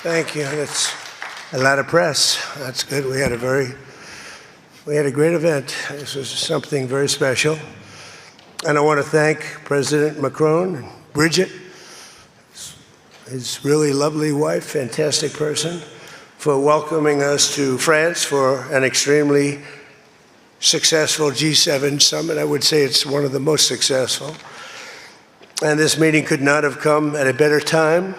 Thank you. That's a lot of press. That's good. We had a great event. This was something very special. And I want to thank President Macron and Bridget, his really lovely wife, fantastic person, for welcoming us to France for an extremely successful G7 summit. I would say it's one of the most successful. And this meeting could not have come at a better time.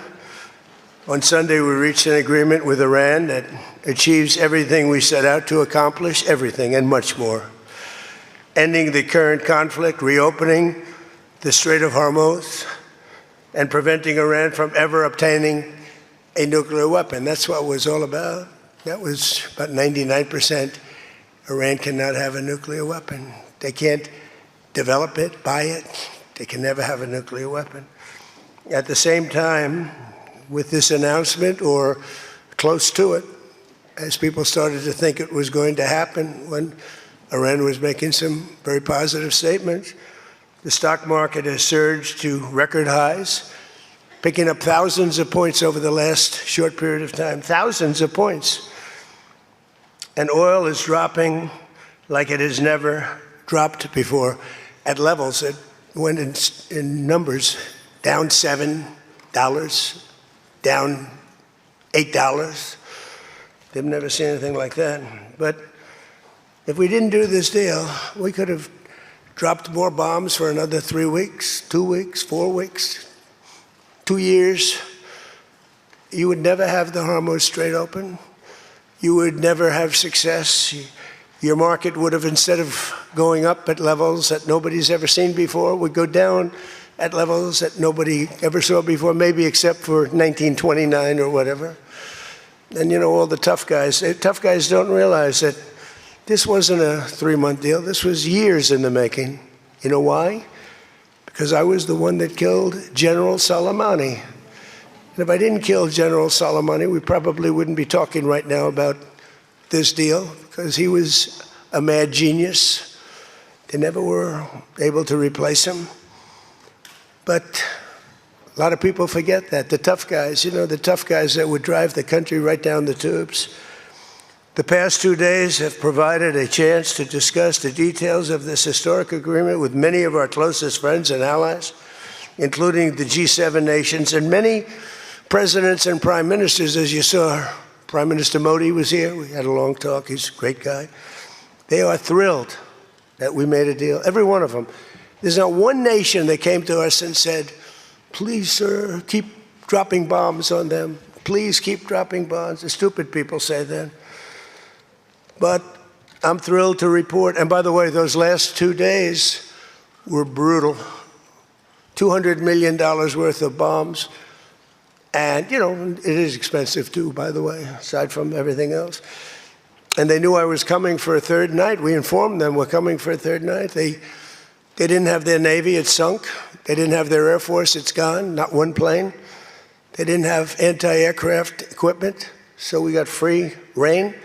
On Sunday, we reached an agreement with Iran that achieves everything we set out to accomplish, everything and much more. Ending the current conflict, reopening the Strait of Hormuz, and preventing Iran from ever obtaining a nuclear weapon. That's what it was all about. That was about 99%. Iran cannot have a nuclear weapon. They can't develop it, buy it. They can never have a nuclear weapon. At the same time, with this announcement, or close to it, as people started to think it was going to happen when Iran was making some very positive statements, the stock market has surged to record highs, picking up thousands of points over the last short period of time, thousands of points. And oil is dropping like it has never dropped before, at levels that went in numbers down $7, down $8. They've never seen anything like that. But if we didn't do this deal, we could have dropped more bombs for another 3 weeks, 2 weeks, 4 weeks, 2 years. You would never have the Hormuz Strait open. You would never have success. Your market would have, instead of going up at levels that nobody's ever seen before, would go down at levels that nobody ever saw before, maybe except for 1929 or whatever. And you know, all the tough guys don't realize that this wasn't a 3-month deal. This was years in the making. You know why? Because I was the one that killed General Soleimani. And if I didn't kill General Soleimani, we probably wouldn't be talking right now about this deal, because he was a mad genius. They never were able to replace him. But a lot of people forget that. The tough guys, you know, the tough guys that would drive the country right down the tubes. The past 2 days have provided a chance to discuss the details of this historic agreement with many of our closest friends and allies, including the G7 nations and many presidents and prime ministers. As you saw, Prime Minister Modi was here. We had a long talk. He's a great guy. They are thrilled that we made a deal, every one of them. There's not one nation that came to us and said, please, sir, keep dropping bombs on them. Please keep dropping bombs. The stupid people say that. But I'm thrilled to report, and by the way, those last 2 days were brutal. $200 million worth of bombs. And, you know, it is expensive too, by the way, aside from everything else. And they knew I was coming for a third night. We informed them we're coming for a third night. They didn't have their Navy, it's sunk. They didn't have their Air Force, it's gone, not one plane. They didn't have anti-aircraft equipment, so we got free reign.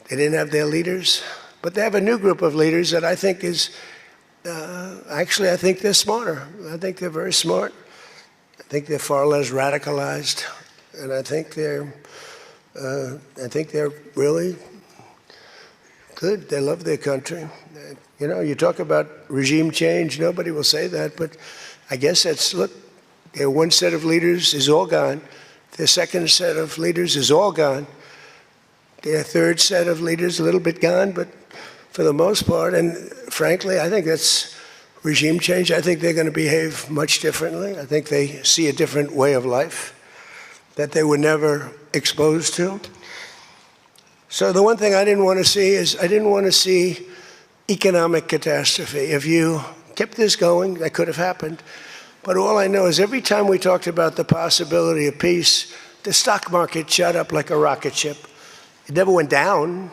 They didn't have their leaders. But they have a new group of leaders that I think is, actually, I think they're smarter. I think they're very smart. I think they're far less radicalized. And I think they're really good. They love their country. You know, you talk about regime change, nobody will say that, but I guess that's, look, their one set of leaders is all gone. Their second set of leaders is all gone. Their third set of leaders, a little bit gone, but for the most part, and frankly, I think that's regime change. I think they're going to behave much differently. I think they see a different way of life that they were never exposed to. So the one thing I didn't want to see is, I didn't want to see economic catastrophe. If you kept this going, that could have happened. But all I know is every time we talked about the possibility of peace, the stock market shot up like a rocket ship. It never went down.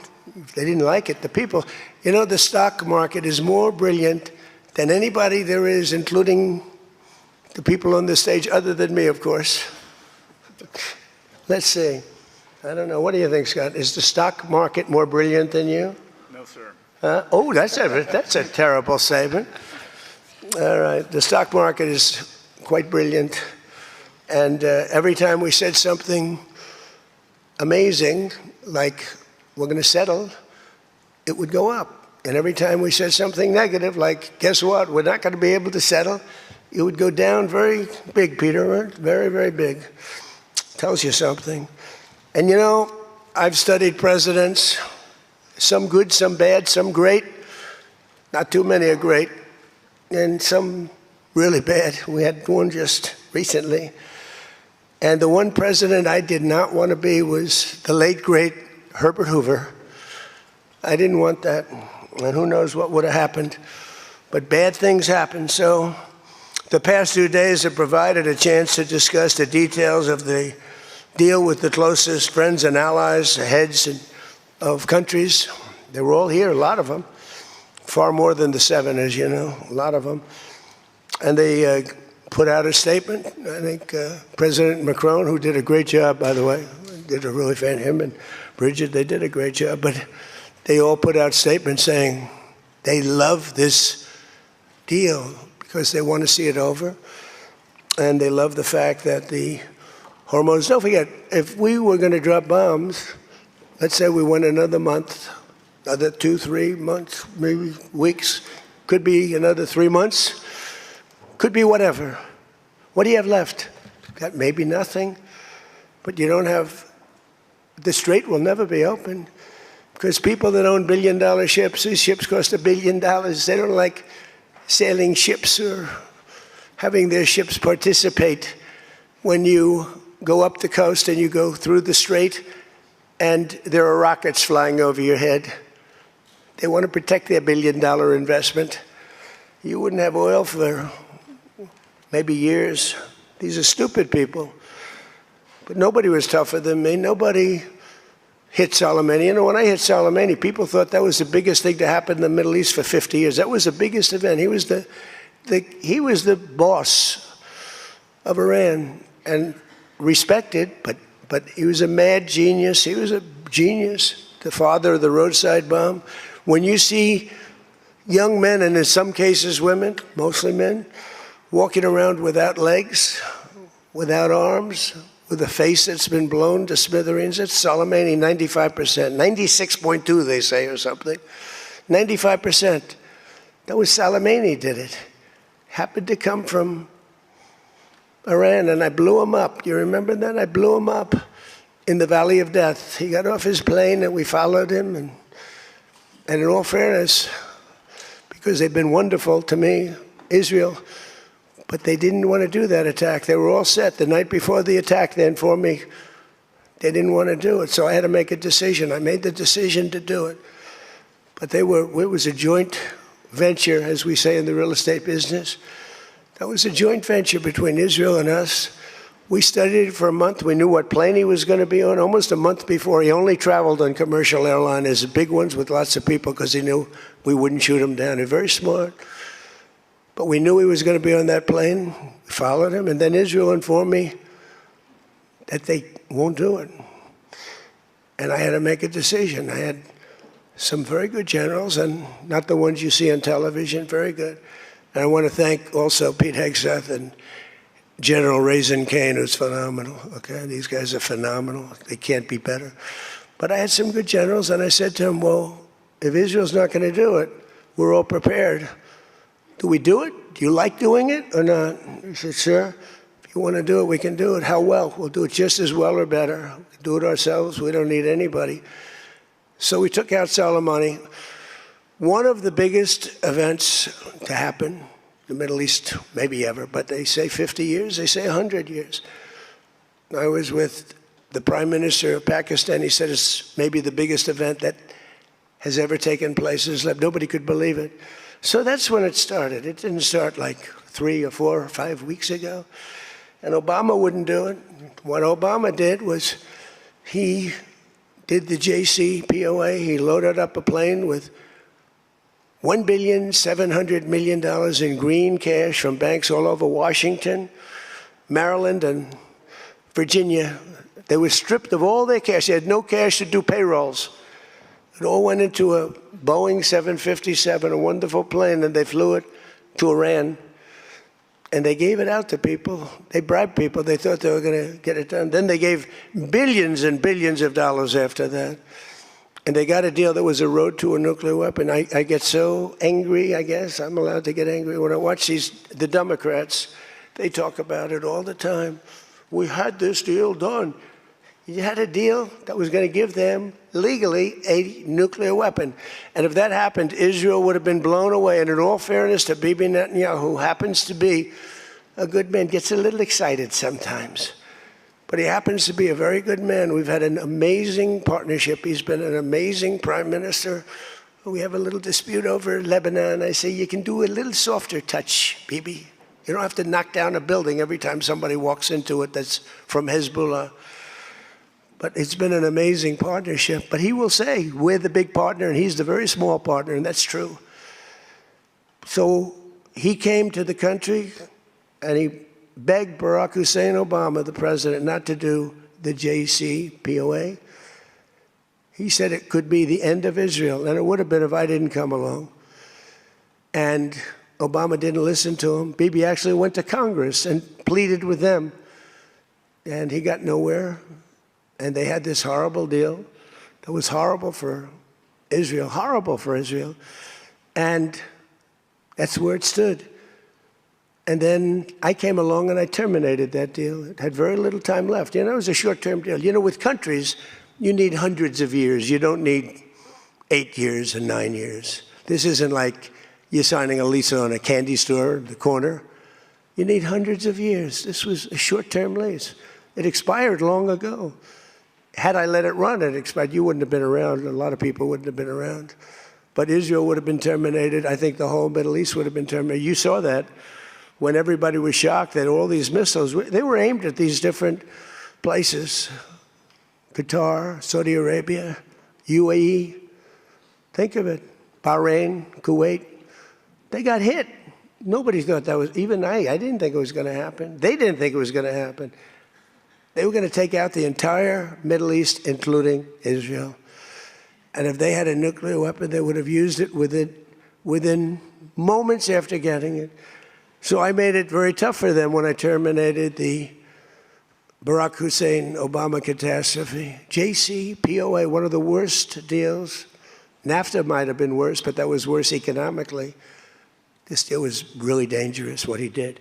They didn't like it. The people, you know, the stock market is more brilliant than anybody there is, including the people on the stage, other than me, of course. Let's see. I don't know. What do you think, Scott? Is the stock market more brilliant than you? No, sir. Oh, that's a terrible statement. All right. The stock market is quite brilliant. And every time we said something amazing, like we're going to settle, it would go up. And every time we said something negative, like, guess what, we're not going to be able to settle, it would go down very big, Peter, right? Very, very big. Tells you something. And you know, I've studied presidents, some good, some bad, some great. Not too many are great, and some really bad. We had one just recently. And the one president I did not want to be was the late, great Herbert Hoover. I didn't want that, and who knows what would have happened. But bad things happen. So the past 2 days have provided a chance to discuss the details of the deal with the closest friends and allies, heads of countries. They were all here, a lot of them, far more than the 7, as you know, a lot of them. And they put out a statement. I think President Macron, who did a great job, by the way, did a really fan, him and Bridget, they did a great job. But they all put out statements saying they love this deal because they want to see it over. And they love the fact that the Hormuz, don't forget, if we were going to drop bombs, let's say we went another month, another 2, 3 months, maybe weeks, could be another 3 months, could be whatever. What do you have left? Got maybe nothing, but you don't have, the Strait will never be open because people that own billion-dollar ships, these ships cost $1 billion. They don't like sailing ships or having their ships participate when you go up the coast and you go through the Strait and there are rockets flying over your head. They want to protect their $1 billion investment. You wouldn't have oil for maybe years. These are stupid people. But nobody was tougher than me. Nobody hit Soleimani. You know, when I hit Soleimani, people thought that was the biggest thing to happen in the Middle East for 50 years. That was the biggest event. He was the boss of Iran and respected, but he was a mad genius. He was a genius, the father of the roadside bomb. When you see young men, and in some cases women, mostly men, walking around without legs, without arms, with a face that's been blown to smithereens, it's Soleimani, 95%, 96.2 they say or something, 95%. That was Soleimani did it. Happened to come from Iran, and I blew him up. You remember that? I blew him up in the Valley of Death. He got off his plane and we followed him. And in all fairness, because they've been wonderful to me, Israel, but they didn't want to do that attack. They were all set. The night before the attack, they informed me they didn't want to do it. So I had to make a decision. I made the decision to do it. But it was a joint venture, as we say in the real estate business. That was a joint venture between Israel and us. We studied it for a month. We knew what plane he was going to be on. Almost a month before, he only traveled on commercial airliners, big ones with lots of people, because he knew we wouldn't shoot him down. He's very smart. But we knew he was going to be on that plane. We followed him. And then Israel informed me that they won't do it. And I had to make a decision. I had some very good generals, and not the ones you see on television, very good. And I want to thank also Pete Hegseth and General Raisin Kane, who's phenomenal. Okay, these guys are phenomenal. They can't be better. But I had some good generals, and I said to them, well, if Israel's not going to do it, we're all prepared. Do we do it? Do you like doing it or not? He said, sure. If you want to do it, we can do it. How well? We'll do it just as well or better. We'll do it ourselves. We don't need anybody. So we took out Soleimani. One of the biggest events to happen in the Middle East, maybe ever, but they say 50 years, they say 100 years. I was with the Prime Minister of Pakistan. He said it's maybe the biggest event that has ever taken place. Nobody could believe it. So that's when it started. It didn't start like 3 or 4 or 5 weeks ago. And Obama wouldn't do it. What Obama did was he did the JCPOA. He loaded up a plane with $1.7 billion in green cash from banks all over Washington, Maryland, and Virginia. They were stripped of all their cash. They had no cash to do payrolls. It all went into a Boeing 757, a wonderful plane, and they flew it to Iran. And they gave it out to people. They bribed people. They thought they were going to get it done. Then they gave billions and billions of dollars after that. And they got a deal that was a road to a nuclear weapon. I get so angry, I guess. I'm allowed to get angry. When I watch the Democrats, they talk about it all the time. We had this deal done. You had a deal that was going to give them, legally, a nuclear weapon. And if that happened, Israel would have been blown away. And in all fairness to Bibi Netanyahu, who happens to be a good man, gets a little excited sometimes. But he happens to be a very good man. We've had an amazing partnership. He's been an amazing prime minister. We have a little dispute over Lebanon. I say, you can do a little softer touch, Bibi. You don't have to knock down a building every time somebody walks into it that's from Hezbollah. But it's been an amazing partnership. But he will say, we're the big partner, and he's the very small partner, and that's true. So he came to the country, and he begged Barack Hussein Obama, the president, not to do the JCPOA. He said it could be the end of Israel, and it would have been if I didn't come along. And Obama didn't listen to him. Bibi actually went to Congress and pleaded with them, and he got nowhere. And they had this horrible deal that was horrible for Israel, and that's where it stood. And then I came along and I terminated that deal. It had very little time left. You know, it was a short-term deal. You know, with countries, you need hundreds of years. You don't need 8 years and 9 years. This isn't like you're signing a lease on a candy store in the corner. You need hundreds of years. This was a short-term lease. It expired long ago. Had I let it run, it expired. You wouldn't have been around. A lot of people wouldn't have been around. But Israel would have been terminated. I think the whole Middle East would have been terminated. You saw that when everybody was shocked that all these missiles, they were aimed at these different places. Qatar, Saudi Arabia, UAE. Think of it. Bahrain, Kuwait. They got hit. Nobody thought that was, even I didn't think it was going to happen. They didn't think it was going to happen. They were going to take out the entire Middle East, including Israel. And if they had a nuclear weapon, they would have used it within moments after getting it. So I made it very tough for them when I terminated the Barack Hussein Obama catastrophe. JCPOA, one of the worst deals. NAFTA might have been worse, but that was worse economically. This deal was really dangerous, what he did.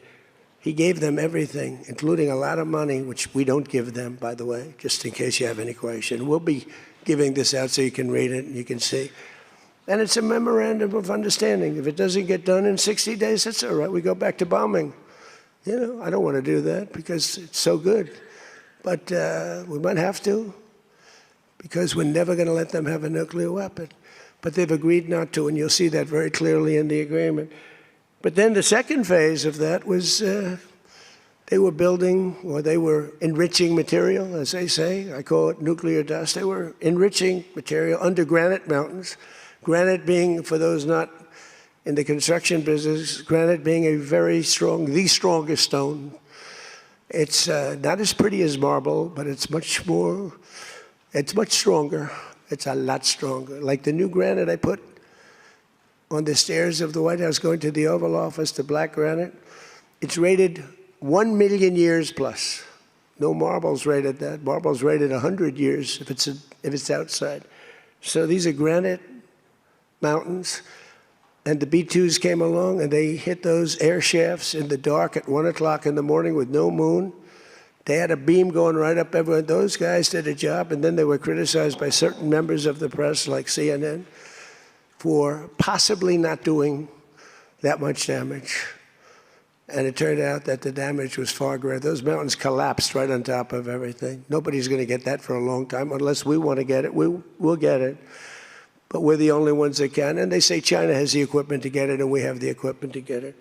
He gave them everything, including a lot of money, which we don't give them, by the way, just in case you have any question. We'll be giving this out so you can read it and you can see. And it's a memorandum of understanding. If it doesn't get done in 60 days, that's all right. We go back to bombing. You know, I don't want to do that because it's so good. But we might have to, because we're never going to let them have a nuclear weapon. But they've agreed not to, and you'll see that very clearly in the agreement. But then the second phase of that was they were building, or they were enriching material, as they say. I call it nuclear dust. They were enriching material under granite mountains. Granite being, for those not in the construction business, granite being a very strong, the strongest stone. It's not as pretty as marble, but it's much stronger. It's a lot stronger. Like the new granite I put on the stairs of the White House going to the Oval Office, the black granite, it's rated 1 million years plus. No marble's rated that. Marble's rated 100 years if it's outside. So these are granite mountains. And the B-2s came along and they hit those air shafts in the dark at 1 o'clock in the morning with no moon. They had a beam going right up everywhere. Those guys did a job, and then they were criticized by certain members of the press, like CNN, for possibly not doing that much damage. And it turned out that the damage was far greater. Those mountains collapsed right on top of everything. Nobody's going to get that for a long time. Unless we want to get it, we'll get it. But we're the only ones that can. And they say China has the equipment to get it, and we have the equipment to get it.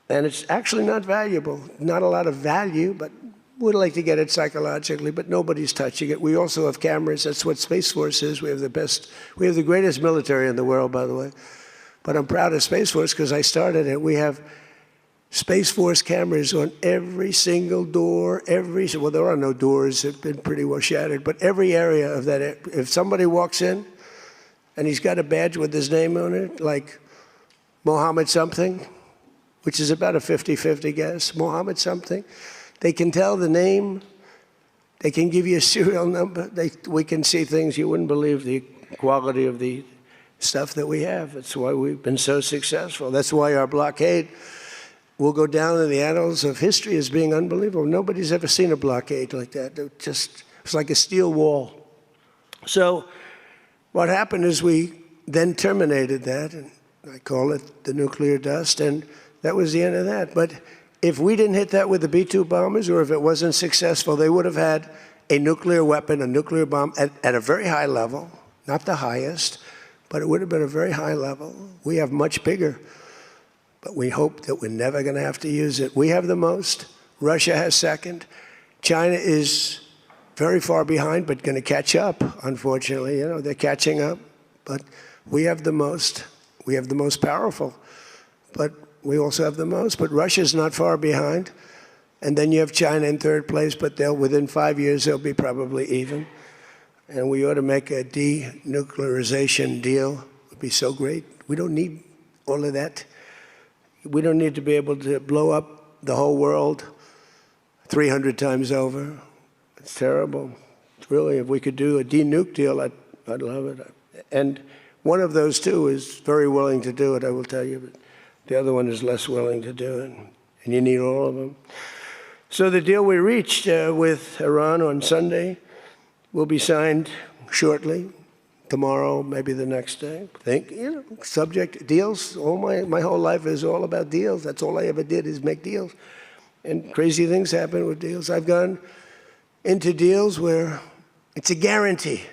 And it's actually not valuable. Not a lot of value, but we'd like to get it psychologically, but nobody's touching it. We also have cameras. That's what Space Force is. We have the greatest military in the world, by the way. But I'm proud of Space Force because I started it. We have Space Force cameras on every single door, well, there are no doors. They've been pretty well shattered. But every area of that, if somebody walks in and he's got a badge with his name on it, like Mohammed something, which is about a 50-50 guess, Mohammed something. They can tell the name. They can give you a serial number. We can see things you wouldn't believe the quality of the stuff that we have. That's why we've been so successful. That's why our blockade will go down in the annals of history as being unbelievable. Nobody's ever seen a blockade like that. It's like a steel wall. So what happened is we then terminated that, and I call it the nuclear dust, and that was the end of that. But if we didn't hit that with the B-2 bombers, or if it wasn't successful, they would have had a nuclear weapon, a nuclear bomb at a very high level, not the highest, but it would have been a very high level. We have much bigger, but we hope that we're never going to have to use it. We have the most. Russia has second. China is very far behind, but going to catch up, unfortunately. You know, they're catching up, but we have the most. We have the most powerful, but we also have the most. But Russia's not far behind. And then you have China in third place, but within 5 years, they'll be probably even. And we ought to make a denuclearization deal. It would be so great. We don't need all of that. We don't need to be able to blow up the whole world 300 times over. It's terrible. It's really, if we could do a denuke deal, I'd love it. And one of those two is very willing to do it, I will tell you. But the other one is less willing to do it. And you need all of them. So the deal we reached with Iran on Sunday will be signed shortly, tomorrow, maybe the next day. Subject deals. My whole life is all about deals. That's all I ever did is make deals. And crazy things happen with deals. I've gone into deals where it's a guarantee.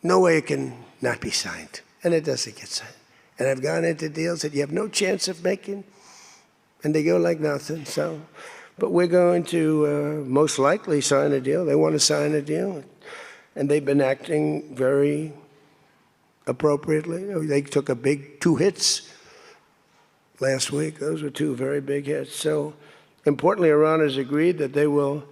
No way it can not be signed. And it doesn't get signed. And I've gone into deals that you have no chance of making, and they go like nothing. So, but we're going to most likely sign a deal. They want to sign a deal. And they've been acting very appropriately. They took a big 2 hits last week. Those were 2 very big hits. So importantly, Iran has agreed that they will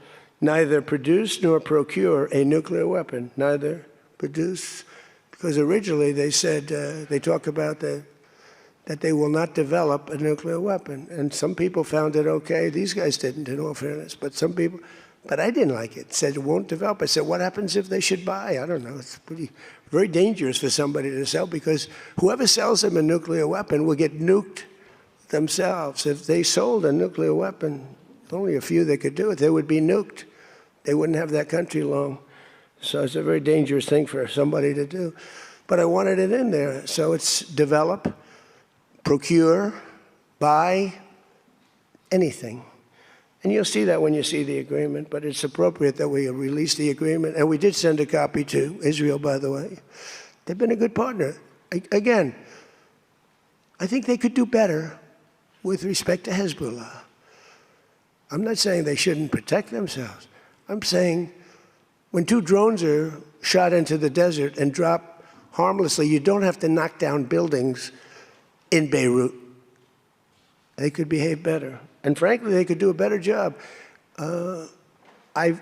neither produce nor procure a nuclear weapon. Neither produce, because originally they said, they talk about that they will not develop a nuclear weapon. And some people found it okay. These guys didn't, in all fairness. But some people, but I didn't like it. Said it won't develop. I said, what happens if they should buy? I don't know. It's very dangerous for somebody to sell, because whoever sells them a nuclear weapon will get nuked themselves. If they sold a nuclear weapon, only a few that could do it, they would be nuked. They wouldn't have that country long. So it's a very dangerous thing for somebody to do. But I wanted it in there. So it's develop, procure, buy, anything. And you'll see that when you see the agreement, but it's appropriate that we release the agreement. And we did send a copy to Israel, by the way. They've been a good partner. Again, I think they could do better with respect to Hezbollah. I'm not saying they shouldn't protect themselves. I'm saying when 2 drones are shot into the desert and drop harmlessly, you don't have to knock down buildings in Beirut. They could behave better. And frankly, they could do a better job. I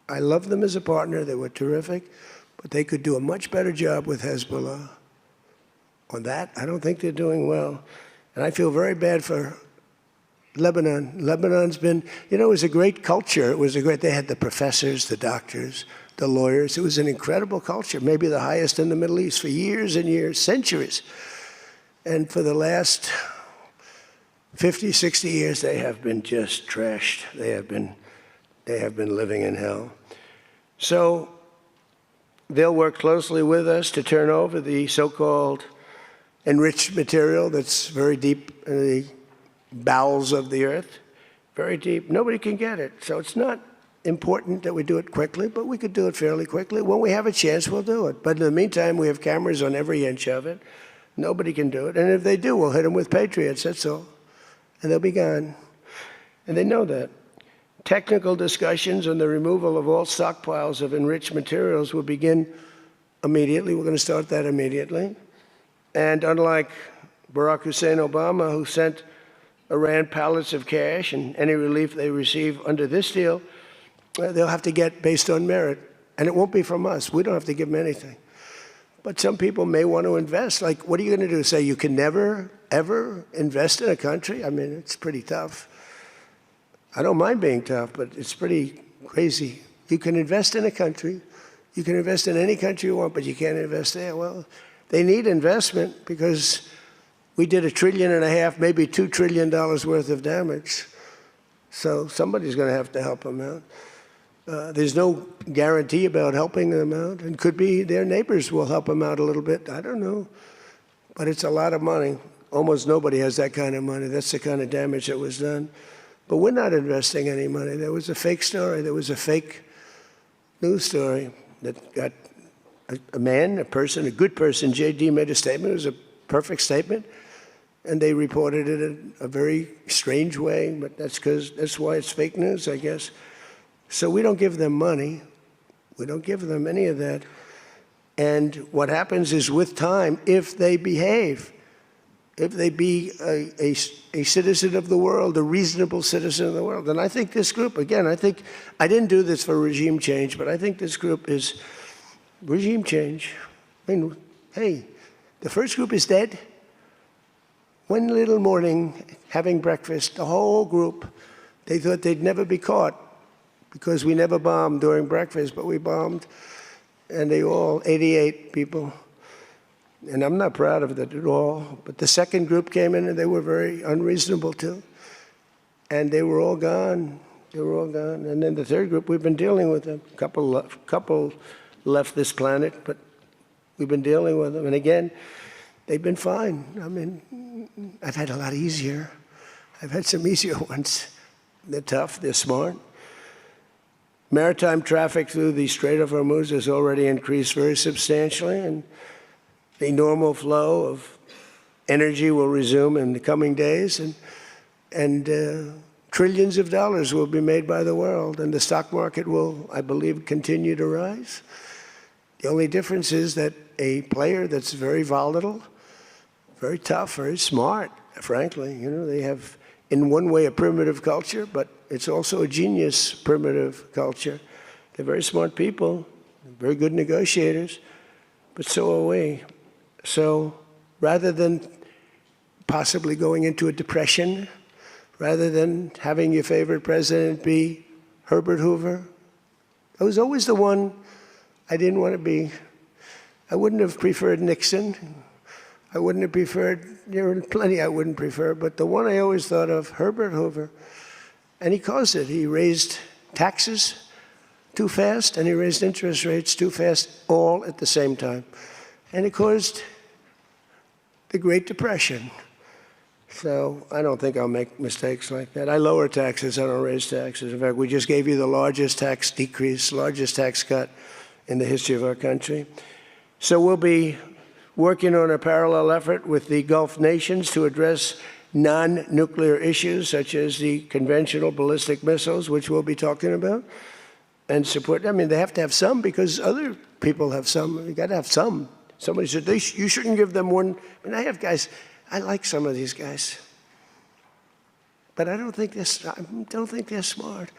love them as a partner. They were terrific. But they could do a much better job with Hezbollah. On that, I don't think they're doing well. And I feel very bad for Lebanon. Lebanon's been, it was a great culture. They had the professors, the doctors, the lawyers. It was an incredible culture, maybe the highest in the Middle East for years and years, centuries. And for the last 50, 60 years, they have been just trashed. They have been living in hell. So they'll work closely with us to turn over the so-called enriched material that's very deep in the bowels of the earth, very deep. Nobody can get it. So it's not important that we do it quickly, but we could do it fairly quickly. When we have a chance, we'll do it. But in the meantime, we have cameras on every inch of it. Nobody can do it. And if they do, we'll hit them with Patriots, that's all. And they'll be gone. And they know that. Technical discussions on the removal of all stockpiles of enriched materials will begin immediately. We're going to start that immediately. And unlike Barack Hussein Obama, who sent Iran pallets of cash and any relief they receive under this deal, they'll have to get based on merit. And it won't be from us. We don't have to give them anything. But some people may want to invest. Like, what are you going to do? Say you can never, ever invest in a country? I mean, it's pretty tough. I don't mind being tough, but it's pretty crazy. You can invest in a country. You can invest in any country you want, but you can't invest there. Well, they need investment because we did $1.5 trillion, maybe $2 trillion worth of damage. So somebody's going to have to help them out. There's no guarantee about helping them out. And could be their neighbors will help them out a little bit. I don't know. But it's a lot of money. Almost nobody has that kind of money. That's the kind of damage that was done. But we're not investing any money. There was a fake story. There was a fake news story that got a man, a person, a good person. J.D. made a statement. It was a perfect statement. And they reported it in a very strange way. But that's why it's fake news, I guess. So we don't give them money. We don't give them any of that. And what happens is with time, if they behave, if they be a citizen of the world, a reasonable citizen of the world. And I think this group, again, I didn't do this for regime change, but I think this group is regime change. I mean, hey, the first group is dead. One little morning, having breakfast, the whole group, they thought they'd never be caught because we never bombed during breakfast, but we bombed, and they all, 88 people. And I'm not proud of that at all. But the second group came in, and they were very unreasonable, too. And they were all gone. They were all gone. And then the third group, we've been dealing with them. Couple left this planet, but we've been dealing with them. And again, they've been fine. I mean, I've had a lot easier. I've had some easier ones. They're tough. They're smart. Maritime traffic through the Strait of Hormuz has already increased very substantially, and the normal flow of energy will resume in the coming days, and trillions of dollars will be made by the world, and the stock market will, I believe, continue to rise. The only difference is that a player that's very volatile, very tough, very smart, frankly, they have, in one way, a primitive culture, but it's also a genius primitive culture. They're very smart people, very good negotiators, but so are we. So rather than possibly going into a depression, rather than having your favorite president be Herbert Hoover, I was always the one I didn't want to be. I wouldn't have preferred Nixon. I wouldn't have preferred, there are plenty I wouldn't prefer, but the one I always thought of, Herbert Hoover, and he caused it. He raised taxes too fast, and he raised interest rates too fast, all at the same time. And it caused the Great Depression. So I don't think I'll make mistakes like that. I lower taxes, I don't raise taxes. In fact, we just gave you the largest tax decrease, largest tax cut in the history of our country. So we'll be working on a parallel effort with the Gulf nations to address non-nuclear issues such as the conventional ballistic missiles, which we'll be talking about, and support. I mean, they have to have some because other people have some. You got to have some. Somebody said, you shouldn't give them one. I mean, I have guys, I like some of these guys, but I don't think they're smart.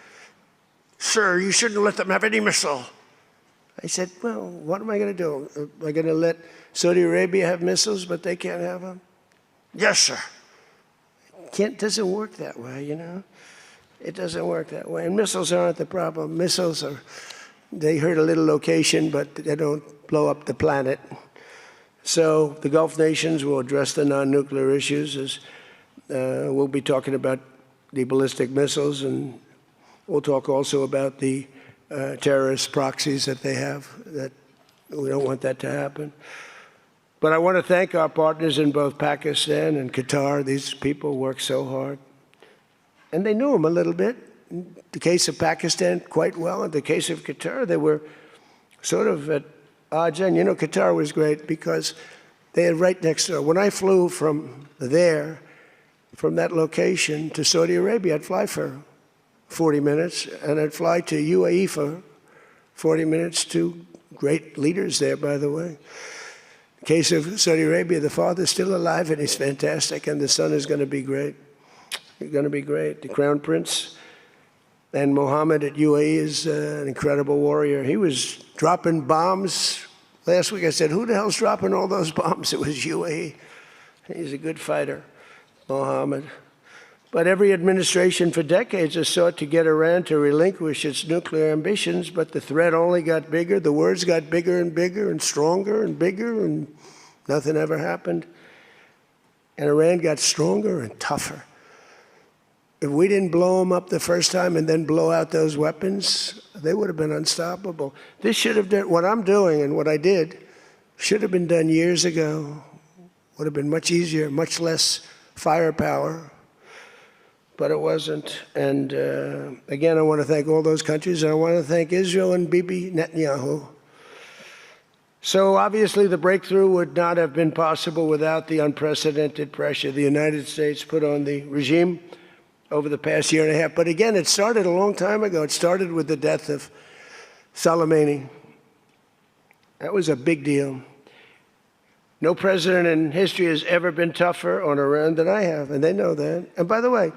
Sir, you shouldn't let them have any missile. I said, well, what am I going to do? Am I going to let Saudi Arabia have missiles, but they can't have them? Yes, sir. Doesn't work that way, It doesn't work that way. And missiles aren't the problem. Missiles they hurt a little location, but they don't blow up the planet. So the Gulf nations will address the non-nuclear issues. As we'll be talking about the ballistic missiles, and we'll talk also about the terrorist proxies that they have. That we don't want that to happen. But I want to thank our partners in both Pakistan and Qatar. These people work so hard. And they knew him a little bit. In the case of Pakistan, quite well. In the case of Qatar, they were sort of at odds. And, Qatar was great because they had right next door. When I flew from that location to Saudi Arabia, I'd fly for 40 minutes, and I'd fly to UAE for 40 minutes, two great leaders there, by the way. In the case of Saudi Arabia, the father's still alive, and he's fantastic, and the son is going to be great. He's going to be great. The Crown Prince and Mohammed at UAE is an incredible warrior. He was dropping bombs Last week I said, who the hell's dropping all those bombs? It was UAE. He's a good fighter, Mohammed. But every administration for decades has sought to get Iran to relinquish its nuclear ambitions, but the threat only got bigger. The words got bigger and bigger and stronger and bigger, and nothing ever happened. And Iran got stronger and tougher. If we didn't blow them up the first time and then blow out those weapons, they would have been unstoppable. This should have done, what I'm doing and what I did, should have been done years ago. Would have been much easier, much less firepower. But it wasn't. And again, I want to thank all those countries, and I want to thank Israel and Bibi Netanyahu. So obviously the breakthrough would not have been possible without the unprecedented pressure the United States put on the regime over the past year and a half. But again, it started a long time ago. It started with the death of Soleimani. That was a big deal. No president in history has ever been tougher on Iran than I have, and they know that. And by the way,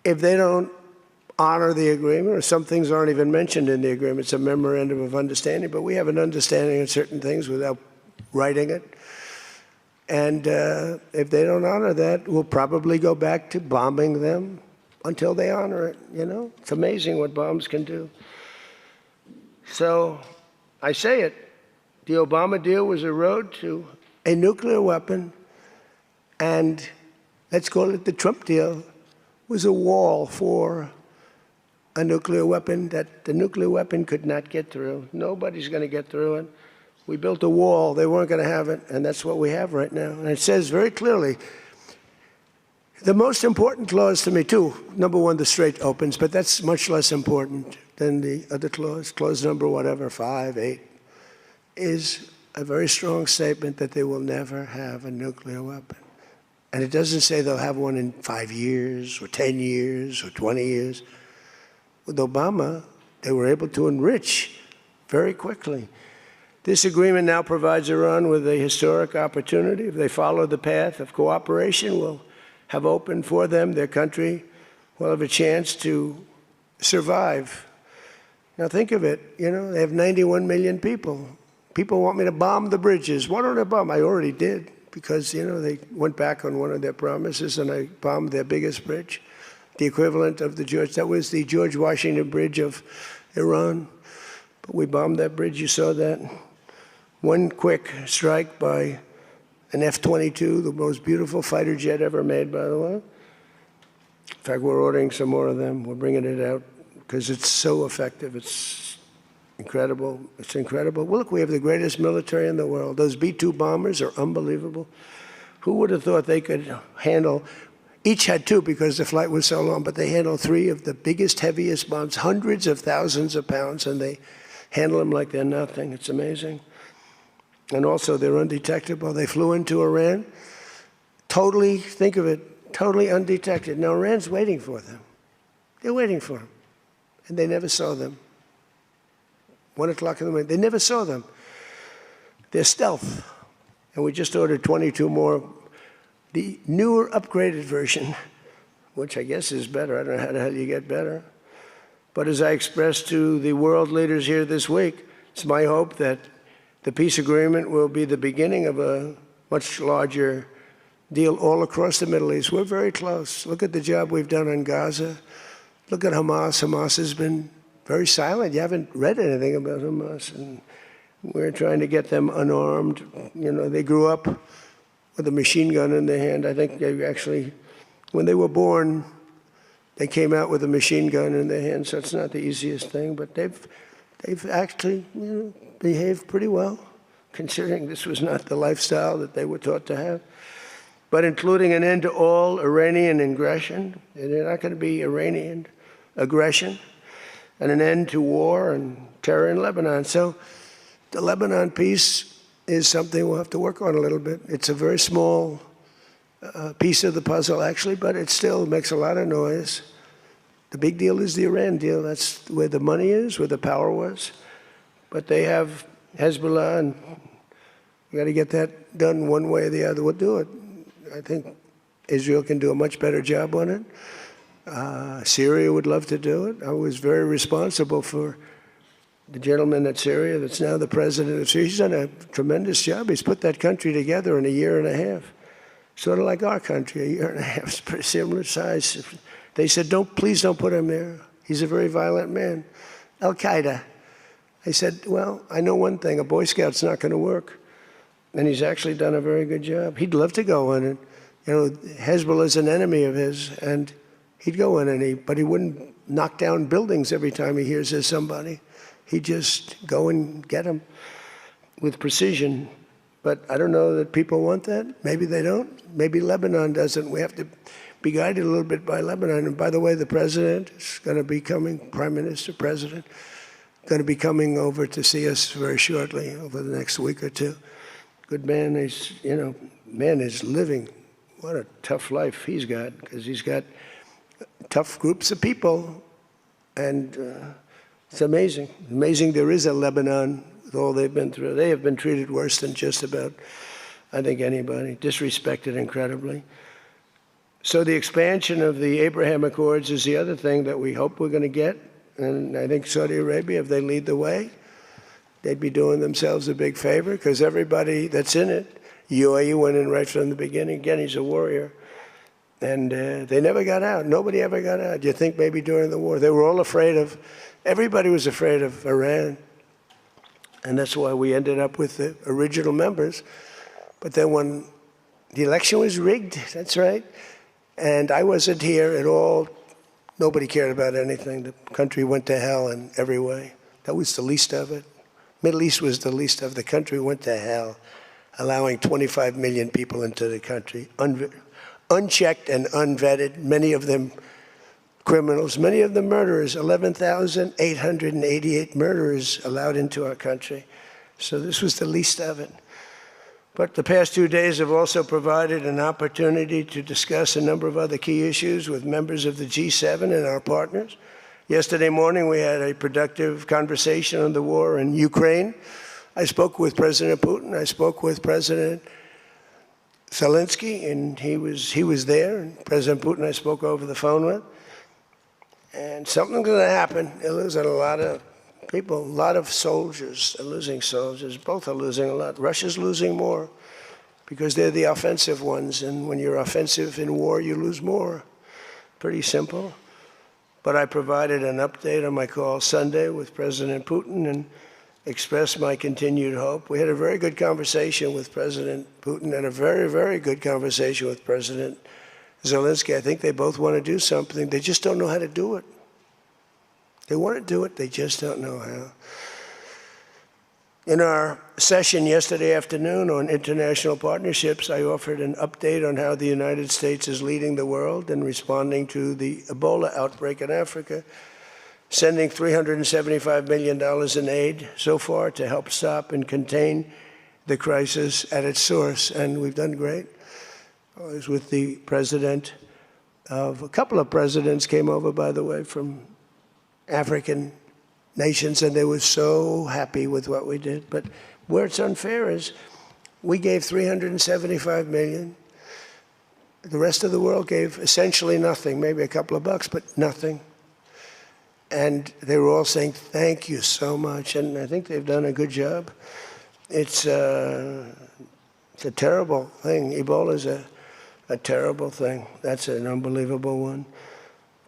if they don't honor the agreement, or some things aren't even mentioned in the agreement, it's a memorandum of understanding, but we have an understanding of certain things without writing it. And if they don't honor that, we'll probably go back to bombing them until they honor it, you know? It's amazing what bombs can do. So I say it, the Obama deal was a road to a nuclear weapon, and let's call it the Trump deal, was a wall for a nuclear weapon that the nuclear weapon could not get through. Nobody's going to get through it. We built a wall. They weren't going to have it, and that's what we have right now. And it says very clearly, the most important clause to me, too, number one, the Strait opens, but that's much less important than the other clause. Clause number whatever, 5, 8, is a very strong statement that they will never have a nuclear weapon. And it doesn't say they'll have one in 5 years or 10 years or 20 years. With Obama, they were able to enrich very quickly. This agreement now provides Iran with a historic opportunity. If they follow the path of cooperation, will have opened for them, their country will have a chance to survive. Now think of it, you know, they have 91 million people. People want me to bomb the bridges. Why don't I bomb? I already did, because, you know, they went back on one of their promises, and I bombed their biggest bridge, the equivalent of that was the George Washington Bridge of Iran. But we bombed that bridge, you saw that. One quick strike by an F-22, the most beautiful fighter jet ever made, by the way. In fact, we're ordering some more of them. We're bringing it out because it's so effective. It's incredible. It's incredible. Well, look, we have the greatest military in the world. Those B-2 bombers are unbelievable. Who would have thought they could handle, each had 2 because the flight was so long, but they handled 3 of the biggest, heaviest bombs, hundreds of thousands of pounds, and they handle them like they're nothing. It's amazing. And also, they're undetectable. They flew into Iran, totally, think of it, totally undetected. Now, Iran's waiting for them. They're waiting for them. And they never saw them. 1 o'clock in the morning, they never saw them. They're stealth. And we just ordered 22 more. The newer, upgraded version, which I guess is better. I don't know how the hell you get better. But as I expressed to the world leaders here this week, it's my hope that the peace agreement will be the beginning of a much larger deal all across the Middle East. We're very close. Look at the job we've done on Gaza. Look at Hamas. Hamas has been very silent. You haven't read anything about Hamas. And we're trying to get them unarmed. You know, they grew up with a machine gun in their hand. I think they actually, when they were born, they came out with a machine gun in their hand. So it's not the easiest thing. But they've actually, you know, behaved pretty well, considering this was not the lifestyle that they were taught to have. But including an end to all Iranian aggression, they're not going to be Iranian aggression, and an end to war and terror in Lebanon. So the Lebanon peace is something we'll have to work on a little bit. It's a very small piece of the puzzle, actually, but it still makes a lot of noise. The big deal is the Iran deal. That's where the money is, where the power was. But they have Hezbollah, and we got to get that done one way or the other. We'll do it. I think Israel can do a much better job on it. Syria would love to do it. I was very responsible for the gentleman at Syria that's now the president of Syria, he's done a tremendous job. He's put that country together in a year and a half. Sort of like our country, a year and a half. It's pretty similar size. They said, please don't put him there. He's a very violent man. Al-Qaeda. I said, well, I know one thing, a Boy Scout's not going to work. And he's actually done a very good job. He'd love to go in, and Hezbollah's an enemy of his, and he'd go in, but he wouldn't knock down buildings every time he hears there's somebody. He'd just go and get them with precision. But I don't know that people want that. Maybe they don't. Maybe Lebanon doesn't. We have to be guided a little bit by Lebanon. And by the way, the president is going to be coming, Prime Minister, President, going to be coming over to see us very shortly, over the next week or two. Good man. He's, man is living. What a tough life he's got, because he's got tough groups of people. And it's amazing. Amazing there is a Lebanon with all they've been through. They have been treated worse than just about, I think, anybody. Disrespected incredibly. So the expansion of the Abraham Accords is the other thing that we hope we're going to get. And I think Saudi Arabia, if they lead the way, they'd be doing themselves a big favor, because everybody that's in it, UAE went in right from the beginning. Again, he's a warrior. And they never got out. Nobody ever got out. You think maybe during the war. They were all afraid of, everybody was afraid of Iran. And that's why we ended up with the original members. But then when the election was rigged, that's right, and I wasn't here at all, nobody cared about anything. The country went to hell in every way. That was the least of it. Middle East was the least of it. The country went to hell, allowing 25 million people into the country, unchecked and unvetted, many of them criminals, many of them murderers, 11,888 murderers allowed into our country. So this was the least of it. But the past 2 days have also provided an opportunity to discuss a number of other key issues with members of the G7 and our partners. Yesterday morning, we had a productive conversation on the war in Ukraine. I spoke with President Putin. I spoke with President Zelensky, and he was there. And President Putin I spoke over the phone with. And something's going to happen. They're losing a lot of people, a lot of soldiers. They're losing soldiers. Both are losing a lot. Russia's losing more because they're the offensive ones. And when you're offensive in war, you lose more. Pretty simple. But I provided an update on my call Sunday with President Putin and expressed my continued hope. We had a very good conversation with President Putin and a very, very good conversation with President Zelensky. I think they both want to do something. They just don't know how to do it. They want to do it. They just don't know how. In our session yesterday afternoon on international partnerships, I offered an update on how the United States is leading the world in responding to the Ebola outbreak in Africa, sending $375 million in aid so far to help stop and contain the crisis at its source, and we've done great. I was with the president of, a couple of presidents came over, by the way, from African nations, and they were so happy with what we did. But where it's unfair is we gave $375 million. The rest of the world gave essentially nothing, maybe a couple of bucks, but nothing. And they were all saying, thank you so much. And I think they've done a good job. It's a terrible thing. Ebola is a terrible thing. That's an unbelievable one.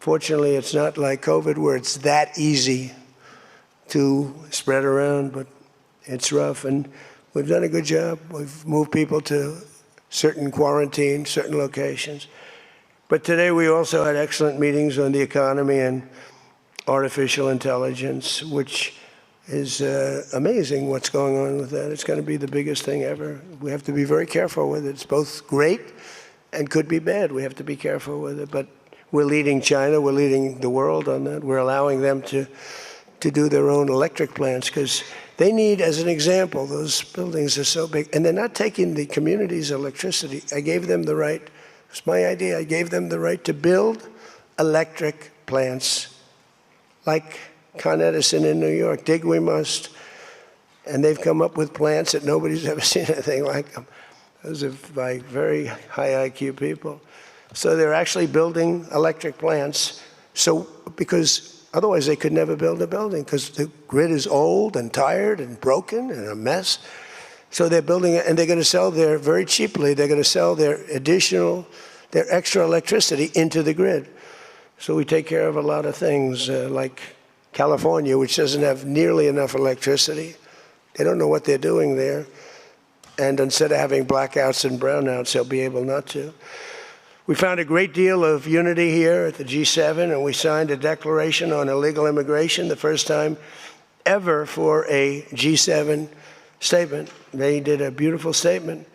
Fortunately, it's not like COVID where it's that easy to spread around, but it's rough. And we've done a good job. We've moved people to certain quarantine, certain locations. But today we also had excellent meetings on the economy and artificial intelligence, which is amazing what's going on with that. It's going to be the biggest thing ever. We have to be very careful with it. It's both great and could be bad. We have to be careful with it. But we're leading China. We're leading the world on that. We're allowing them to do their own electric plants because they need, as an example, those buildings are so big. And they're not taking the community's electricity. I gave them the right. It's my idea. I gave them the right to build electric plants like Con Edison in New York. Dig we must. And they've come up with plants that nobody's ever seen anything like them. Those are by very high IQ people. So they're actually building electric plants. So because Otherwise, they could never build a building because the grid is old and tired and broken and a mess. So they're building it, and they're going to sell very cheaply, they're going to sell their extra electricity into the grid. So we take care of a lot of things, like California, which doesn't have nearly enough electricity. They don't know what they're doing there. And instead of having blackouts and brownouts, they'll be able not to. We found a great deal of unity here at the G7, and we signed a declaration on illegal immigration, the first time ever for a G7 statement. They did a beautiful statement.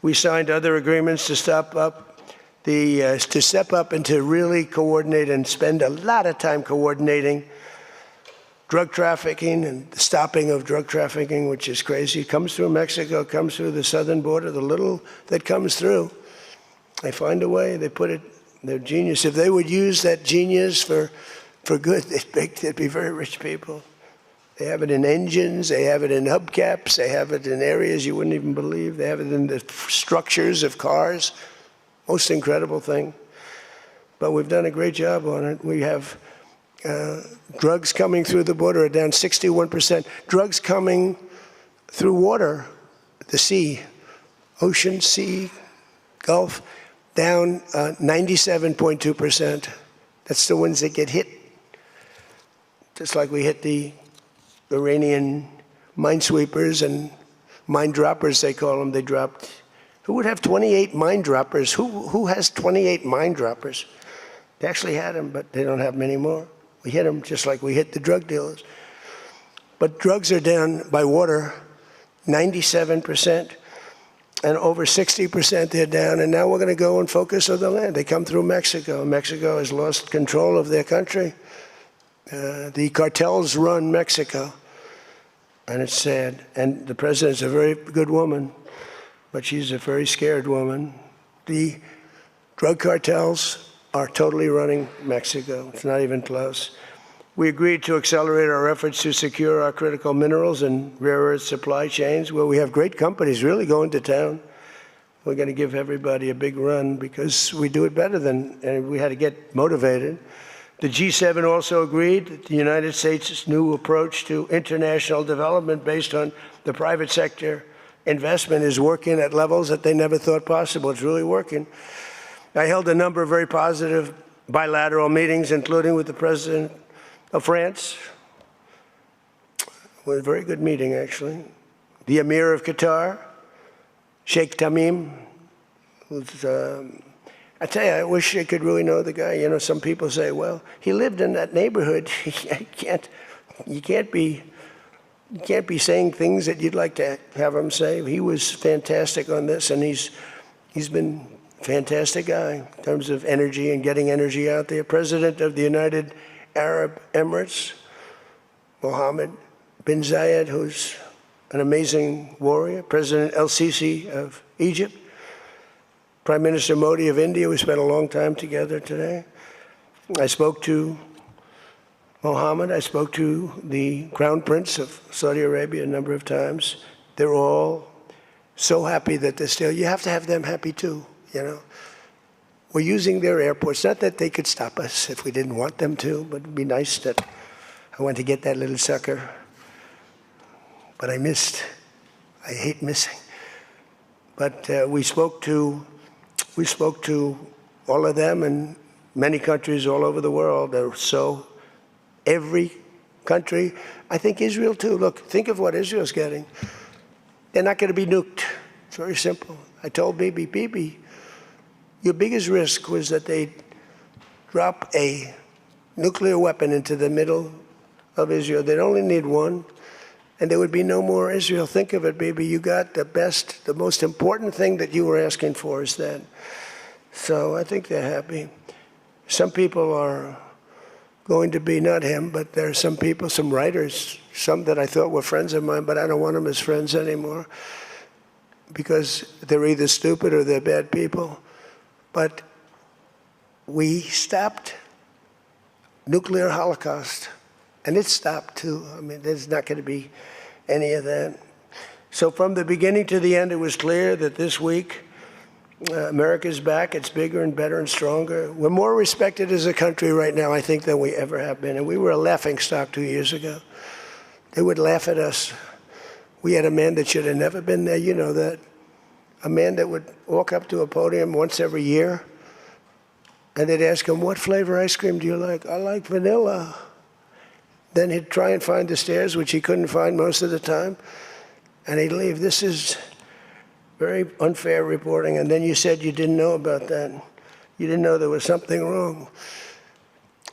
We signed other agreements to step up and to really coordinate and spend a lot of time coordinating drug trafficking and the stopping of drug trafficking, which is crazy. It comes through Mexico, comes through the southern border, the little that comes through. They find a way, they put it, they're genius. If they would use that genius for good, they'd be very rich people. They have it in engines, they have it in hubcaps, they have it in areas you wouldn't even believe. They have it in the structures of cars. Most incredible thing. But we've done a great job on it. We have drugs coming through the border are down 61%. Drugs coming through water, the sea, ocean, sea, Gulf, down 97.2%. That's the ones that get hit. Just like we hit the Iranian minesweepers and mine droppers, they call them. They dropped. Who would have 28 mine droppers? Who has 28 mine droppers? They actually had them, but they don't have them anymore. We hit them just like we hit the drug dealers. But drugs are down by water 97%, and over 60% they're down. And now we're going to go and focus on the land. They come through Mexico. Mexico has lost control of their country. The cartels run Mexico, and it's sad. And the president's a very good woman, but she's a very scared woman. The drug cartels are totally running Mexico. It's not even close. We agreed to accelerate our efforts to secure our critical minerals and rare earth supply chains, where we have great companies really going to town. We're going to give everybody a big run because we do it better and we had to get motivated. The G7 also agreed that the United States' new approach to international development based on the private sector investment is working at levels that they never thought possible. It's really working. I held a number of very positive bilateral meetings, including with the President of France. It was a very good meeting, actually. The Emir of Qatar, Sheikh Tamim, who's, I tell you, I wish I could really know the guy. You know, some people say, well, he lived in that neighborhood. You can't be saying things that you'd like to have him say. He was fantastic on this, and he's been a fantastic guy in terms of energy and getting energy out there. President of the United Arab Emirates, Mohammed bin Zayed, who's an amazing warrior. President El-Sisi of Egypt. Prime Minister Modi of India. We spent a long time together today. I spoke to Mohammed. I spoke to the Crown Prince of Saudi Arabia a number of times. They're all so happy that they're still. You have to have them happy too, you know. We're using their airports. Not that they could stop us if we didn't want them to, but it'd be nice that I went to get that little sucker. But I missed. I hate missing. But we spoke to all of them and many countries all over the world. So every country, I think Israel too. Look, think of what Israel's getting. They're not going to be nuked. It's very simple. I told Bibi, your biggest risk was that they'd drop a nuclear weapon into the middle of Israel. They'd only need one, and there would be no more Israel. Think of it, Bibi. You got the best, the most important thing that you were asking for is that. So I think they're happy. Some people are going to be, not him, but there are some people, some writers, some that I thought were friends of mine, but I don't want them as friends anymore because they're either stupid or they're bad people. But we stopped nuclear holocaust, and it stopped too. I mean, there's not going to be any of that. So from the beginning to the end, it was clear that this week America's back. It's bigger and better and stronger. We're more respected as a country right now, I think, than we ever have been. And we were a laughingstock 2 years ago. They would laugh at us. We had a man that should have never been there. You know that. A man that would walk up to a podium once every year, and they'd ask him, what flavor ice cream do you like? I like vanilla. Then he'd try and find the stairs, which he couldn't find most of the time, and he'd leave. This is very unfair reporting. And then you said you didn't know about that. You didn't know there was something wrong.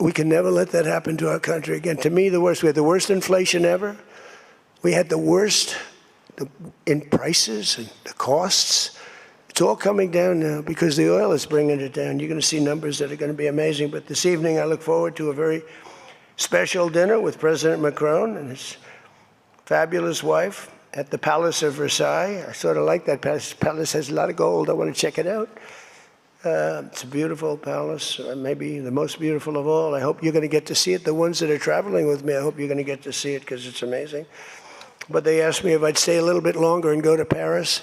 We can never let that happen to our country again. To me, the worst. We had the worst inflation ever. We had the worst in prices and the costs. It's all coming down now because the oil is bringing it down. You're going to see numbers that are going to be amazing. But this evening, I look forward to a very special dinner with President Macron and his fabulous wife at the Palace of Versailles. I sort of like that palace. Palace has a lot of gold. I want to check it out. It's a beautiful palace, maybe the most beautiful of all. I hope you're going to get to see it. The ones that are traveling with me, I hope you're going to get to see it because it's amazing. But they asked me if I'd stay a little bit longer and go to Paris.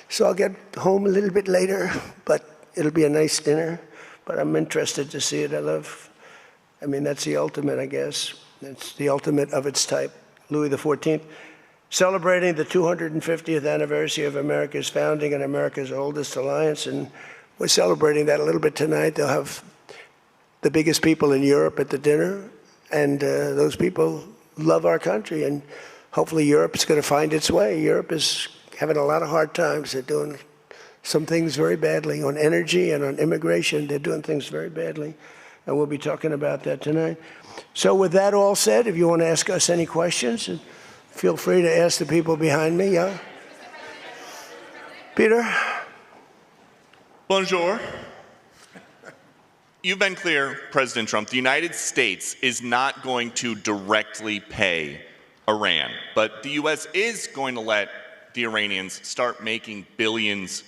So I'll get home a little bit later, but it'll be a nice dinner. But I'm interested to see it. I mean, that's the ultimate, I guess. It's the ultimate of its type. Louis XIV, celebrating the 250th anniversary of America's founding and America's oldest alliance. And we're celebrating that a little bit tonight. They'll have the biggest people in Europe at the dinner. And those people love our country. And hopefully Europe's going to find its way. Europe is having a lot of hard times. They're doing some things very badly on energy and on immigration. They're doing things very badly. And we'll be talking about that tonight. So with that all said, if you want to ask us any questions, feel free to ask the people behind me. Yeah? Peter? Bonjour. You've been clear, President Trump, the United States is not going to directly pay Iran, but the U.S. is going to let the Iranians start making billions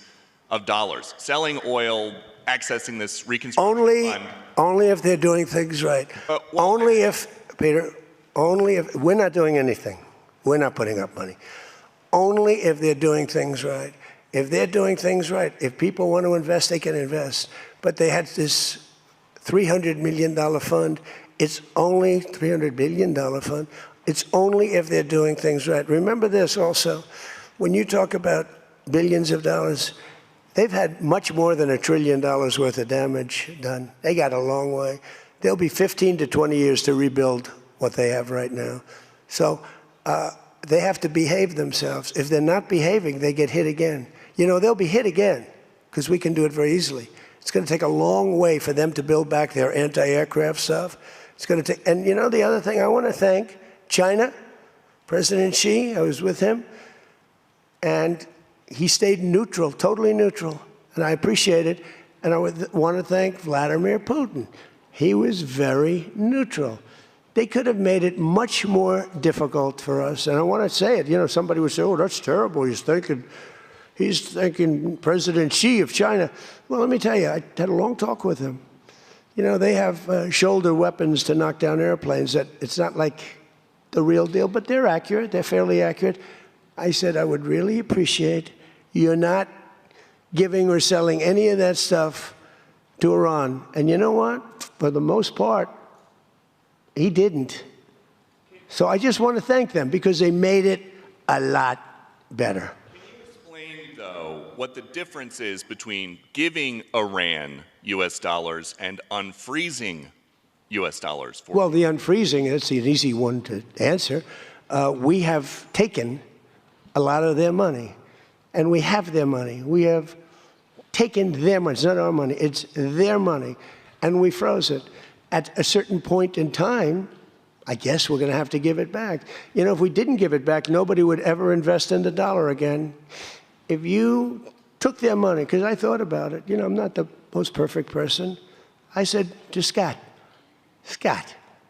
of dollars, selling oil, accessing this reconstruction fund. Only if they're doing things right. Only if, Peter, only if, we're not doing anything. We're not putting up money. Only if they're doing things right. If they're doing things right, if people want to invest, they can invest. But they had this $300 million fund. It's only $300 billion fund. It's only if they're doing things right. Remember this also. When you talk about billions of dollars, they've had much more than $1 trillion worth of damage done. They got a long way. There'll be 15 to 20 years to rebuild what they have right now. So they have to behave themselves. If they're not behaving, they get hit again. You know, they'll be hit again because we can do it very easily. It's going to take a long way for them to build back their anti-aircraft stuff. It's going to take, and you know, the other thing I want to thank China, President Xi, I was with him, and he stayed neutral, totally neutral, and I appreciate it. And I want to thank Vladimir Putin. He was very neutral. They could have made it much more difficult for us. And I want to say it. You know, somebody would say, oh, that's terrible. He's thanking President Xi of China. Well, let me tell you, I had a long talk with him. You know, they have shoulder weapons to knock down airplanes. That it's not like the real deal, but they're accurate. They're fairly accurate. I said, I would really appreciate you're not giving or selling any of that stuff to Iran. And you know what? For the most part, he didn't. So I just want to thank them because they made it a lot better. Can you explain, though, what the difference is between giving Iran U.S. dollars and unfreezing U.S. dollars? Well, the unfreezing, that's an easy one to answer. We have taken a lot of their money, and we have their money. We have taken their money. It's not our money. It's their money, and we froze it. At a certain point in time, I guess we're going to have to give it back. You know, if we didn't give it back, nobody would ever invest in the dollar again. If you took their money, because I thought about it, you know, I'm not the most perfect person. I said to Scott,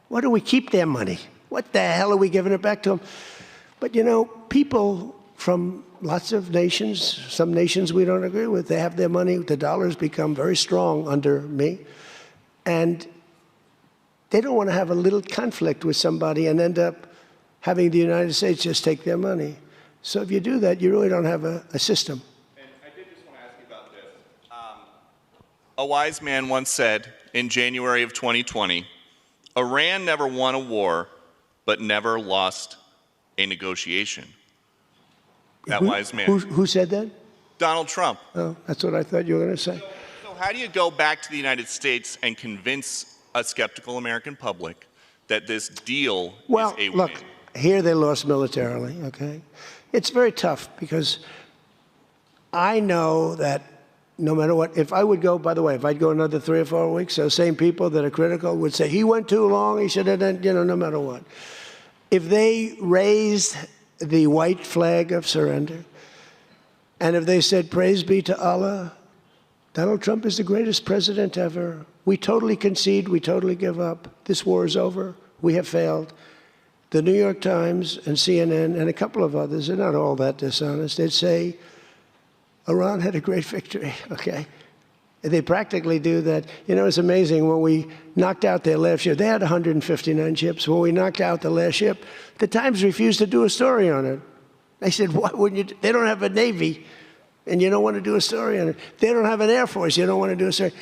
why do we keep their money? What the hell are we giving it back to them? But, you know, people from lots of nations, some nations we don't agree with, they have their money. The dollar's become very strong under me. And they don't want to have a little conflict with somebody and end up having the United States just take their money. So if you do that, you really don't have a system. And I did just want to ask you about this. A wise man once said in January of 2020, Iran never won a war, but never lost a negotiation. That wise man. Who said that? Donald Trump. Oh, that's what I thought you were going to say. So how do you go back to the United States and convince a skeptical American public that this deal is a win? Look, here they lost militarily, okay? It's very tough because I know that no matter what, if I would go, by the way, if I'd go another 3 or 4 weeks, those same people that are critical would say, he went too long, he should have done, no matter what. If they raised the white flag of surrender, and if they said, praise be to Allah, Donald Trump is the greatest president ever. We totally concede, we totally give up. This war is over, we have failed. The New York Times and CNN and a couple of others, they're not all that dishonest, they'd say, Iran had a great victory, okay? They practically do that. It's amazing. When we knocked out their last ship, they had 159 ships. When we knocked out the last ship, the Times refused to do a story on it. They said, why wouldn't you? They don't have a Navy, and you don't want to do a story on it. They don't have an Air Force, you don't want to do a story.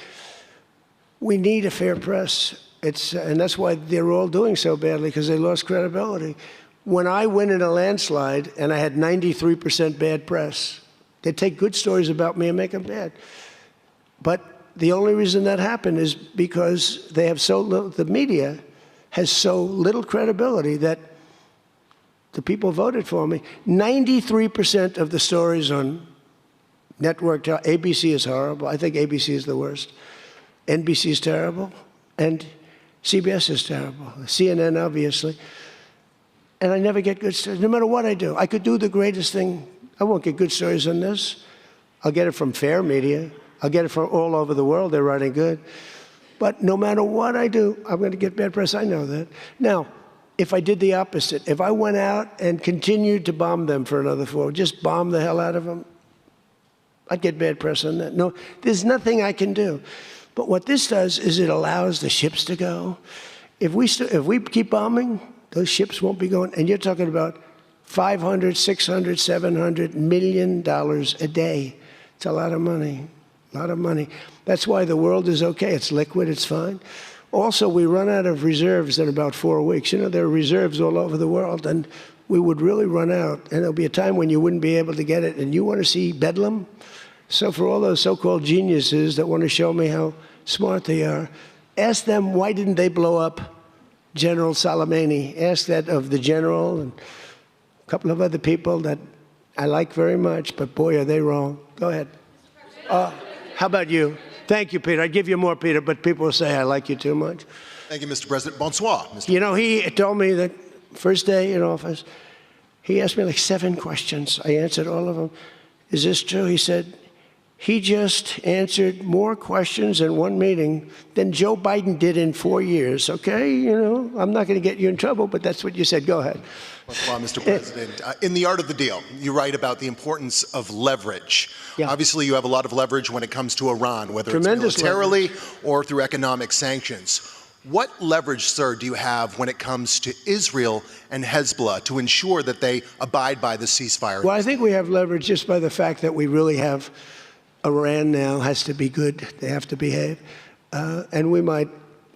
We need a fair press. And that's why they're all doing so badly, because they lost credibility. When I win in a landslide, and I had 93% bad press, they take good stories about me and make them bad. But the only reason that happened is because they have so little, the media has so little credibility that the people voted for me. 93% of the stories on network, ABC is horrible. I think ABC is the worst. NBC is terrible. And CBS is terrible. CNN, obviously. And I never get good stories, no matter what I do. I could do the greatest thing. I won't get good stories on this. I'll get it from fair media. I'll get it from all over the world. They're writing good. But no matter what I do, I'm going to get bad press. I know that. Now, if I did the opposite, if I went out and continued to bomb them for another 4, just bomb the hell out of them, I'd get bad press on that. No, there's nothing I can do. But what this does is it allows the ships to go. If we keep bombing, those ships won't be going. And you're talking about $500, $600, $700 million a day. It's a lot of money, a lot of money. That's why the world is okay. It's liquid, it's fine. Also, we run out of reserves in about 4 weeks. There are reserves all over the world, and we would really run out. And there'll be a time when you wouldn't be able to get it. And you want to see bedlam? So for all those so-called geniuses that want to show me how smart they are, ask them why didn't they blow up General Soleimani? Ask that of the general and a couple of other people that I like very much, but boy, are they wrong. Go ahead. How about you? Thank you, Peter. I'd give you more, Peter, but people will say I like you too much. Thank you, Mr. President. Bonsoir, Mr. He told me that first day in office, he asked me like 7 questions. I answered all of them. Is this true? He said, he just answered more questions in one meeting than Joe Biden did in 4 years, okay? I'm not going to get you in trouble, but that's what you said. Go ahead. Well, Mr. President, in The Art of the Deal, you write about the importance of leverage. Yeah. Obviously, you have a lot of leverage when it comes to Iran, whether Tremendous it's militarily or through economic sanctions. What leverage, sir, do you have when it comes to Israel and Hezbollah to ensure that they abide by the ceasefire? Well, I think we have leverage just by the fact that we really have Iran now has to be good. They have to behave. And we might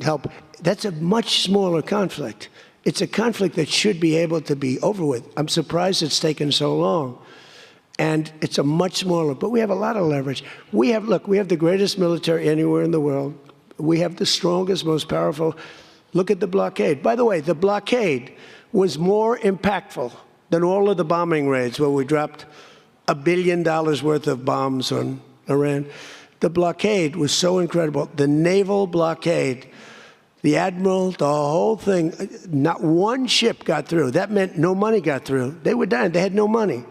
help. That's a much smaller conflict. It's a conflict that should be able to be over with. I'm surprised it's taken so long. And it's a much smaller, but we have a lot of leverage. We have the greatest military anywhere in the world. We have the strongest, most powerful. Look at the blockade. By the way, the blockade was more impactful than all of the bombing raids where we dropped $1 billion worth of bombs on Iran. The blockade was so incredible. The naval blockade, the admiral, the whole thing, not one ship got through. That meant no money got through. They were dying. They had no money.